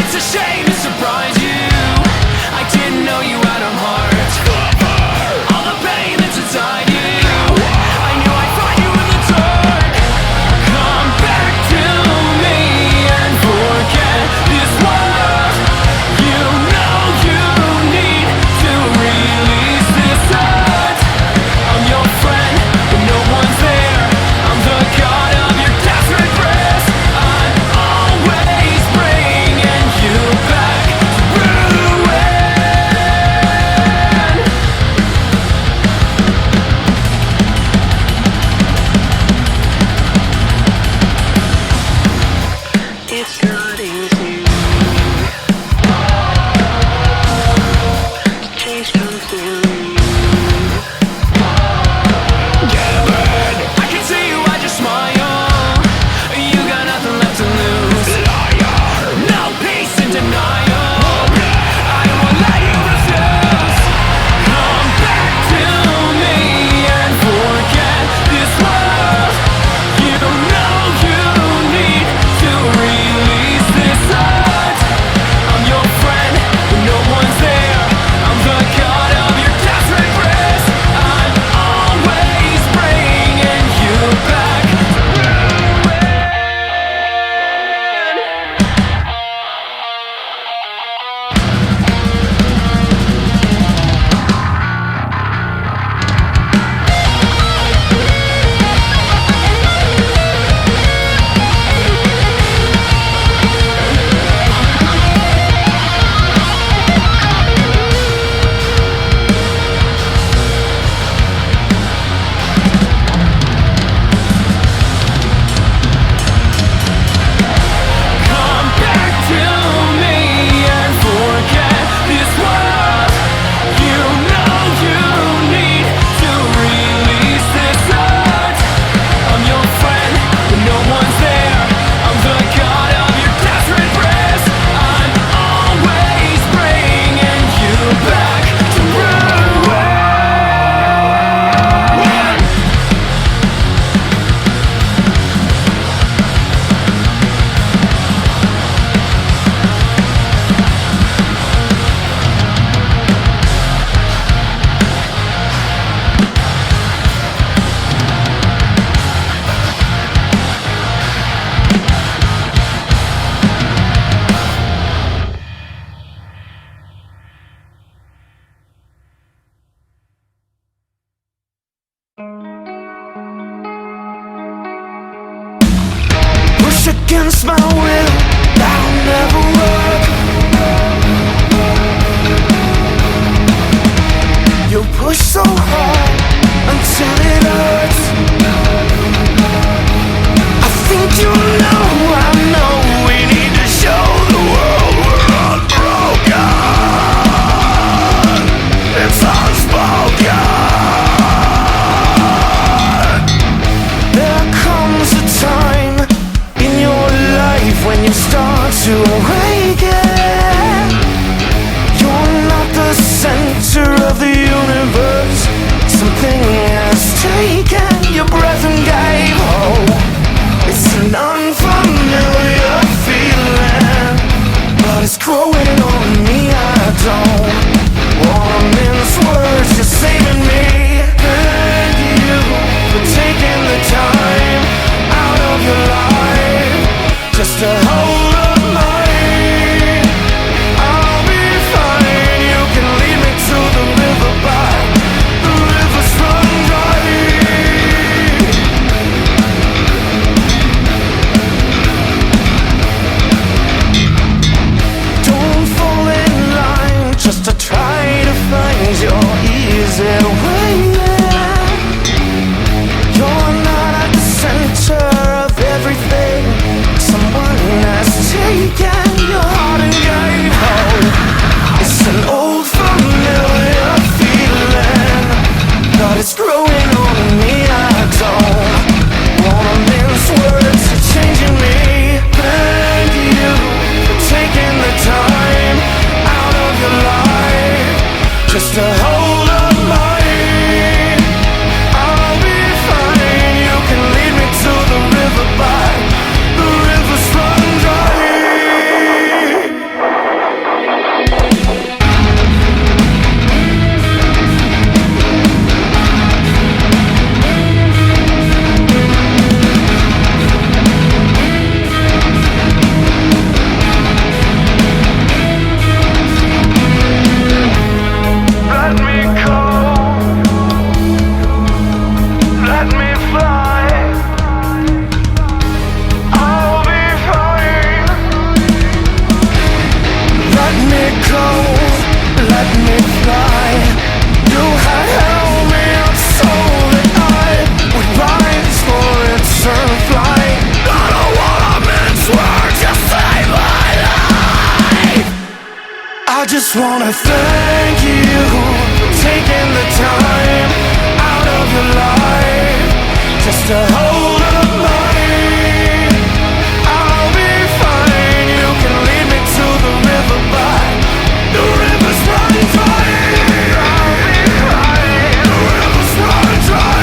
It's a shame to surprise you. I didn't know you had a heart. All the pain that's inside you, I knew I'd find you in the dark. Come back to me and forget this world. You know you need to release this hurt. I'm your friend, but no one's there. I'm the god of your desperate breath. I'm always bringing you back to ruin. It's not easy to chase completely. I can see you, I just smile. You got nothing left to lose. No peace in denial. I won't let you refuse. Come back to me and forget this world. You know you need to release this hurt. I'm your friend, but no one's there. I'm the god of your desperate breath. I'm always bringing you back to ruin. Come back to me and forget this world. You know you need to release this hurt. I'm your friend, but no one's there. I'm the god of your desperate breath. I'm always bringing you back to ruin. Push against my will, that'll never work. You push so hard until it hurts. I think you know, I know we need to show the world we're unbroken. It's unspoken. There comes a time in your life when you start to awaken. You're not the center of the universe. Some just wanna thank you for taking the time out of your life just to hold up mine. I'll be fine. You can lead me to the river, but the river's running dry. I'll be fine. The river's running dry.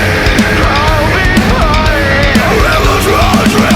I'll be fine. The river's running dry.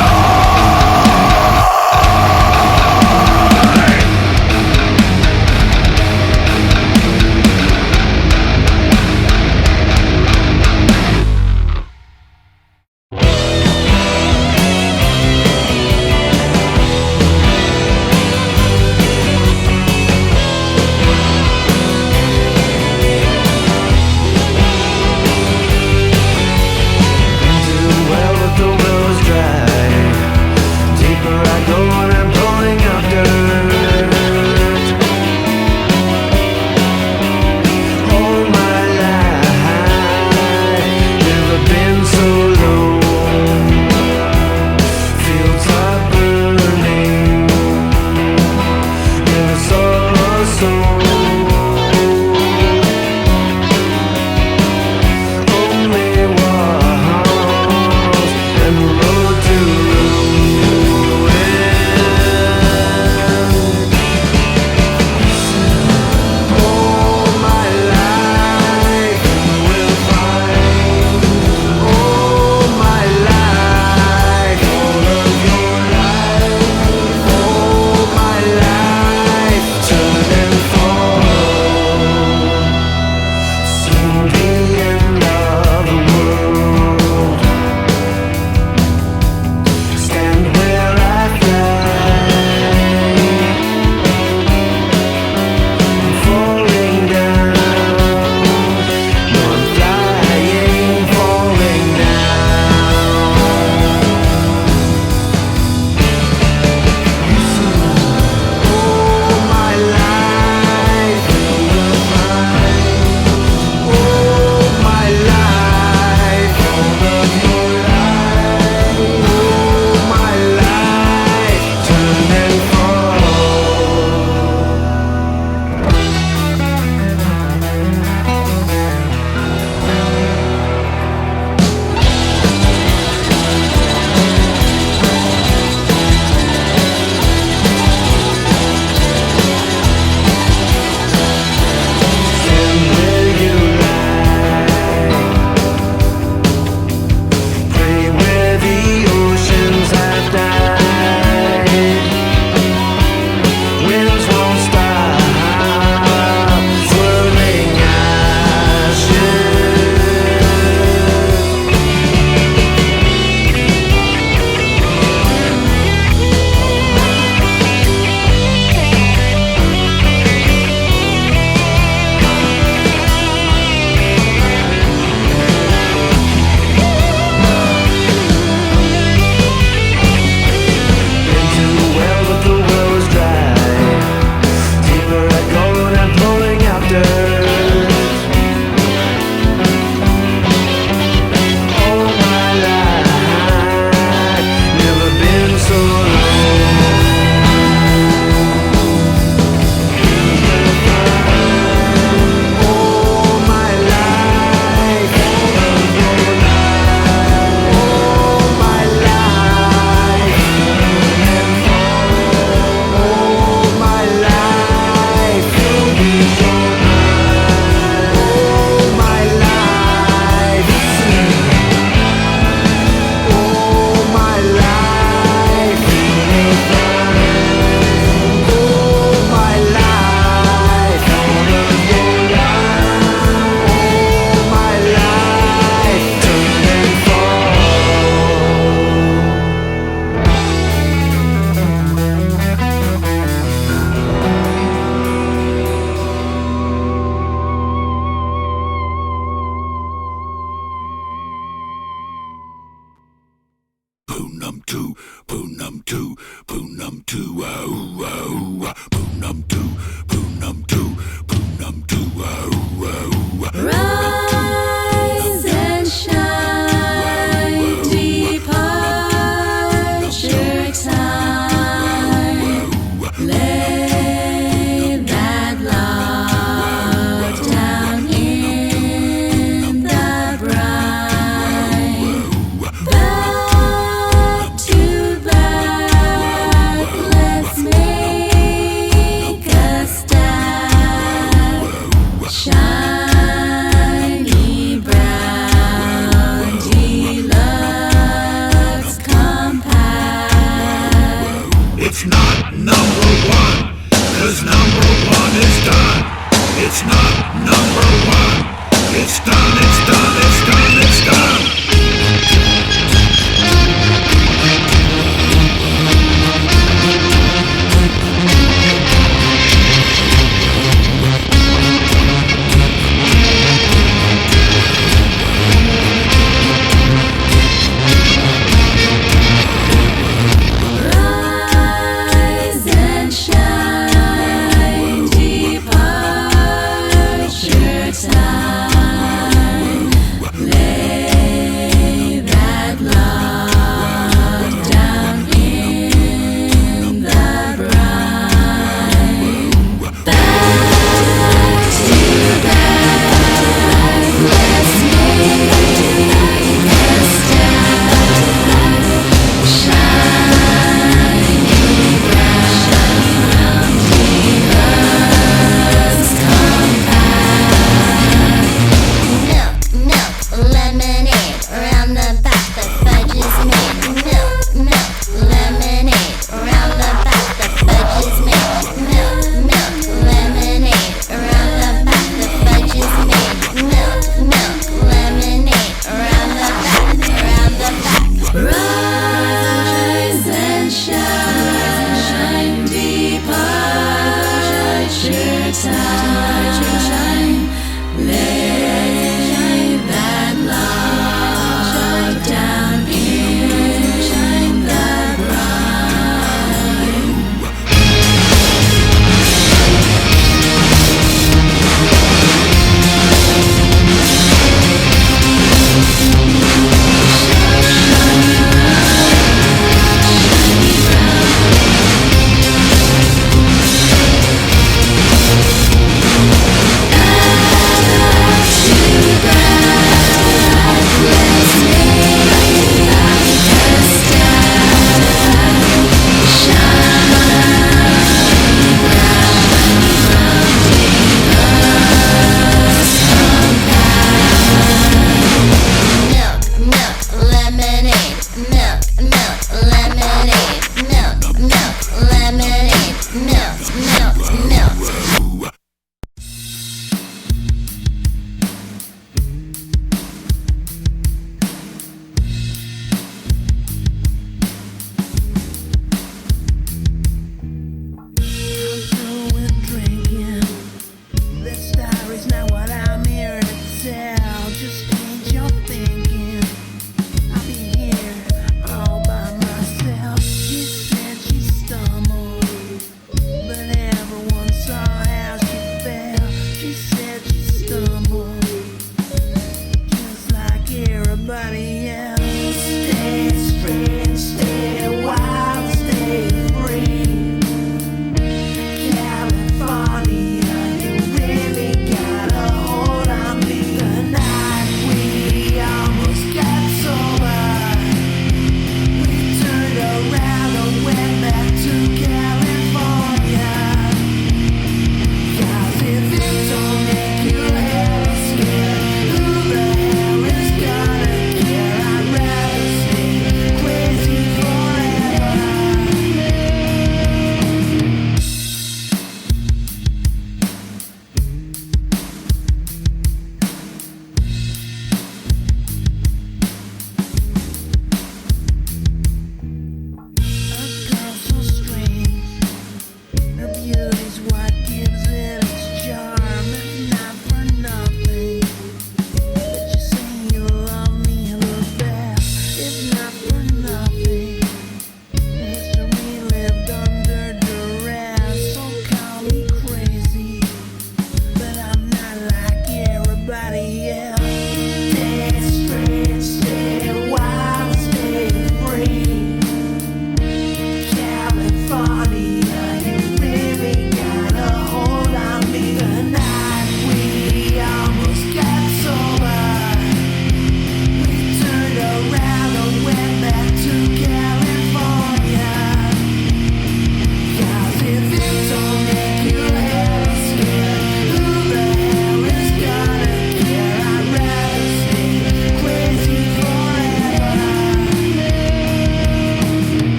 Rise and shine, departure time. Lay that light. this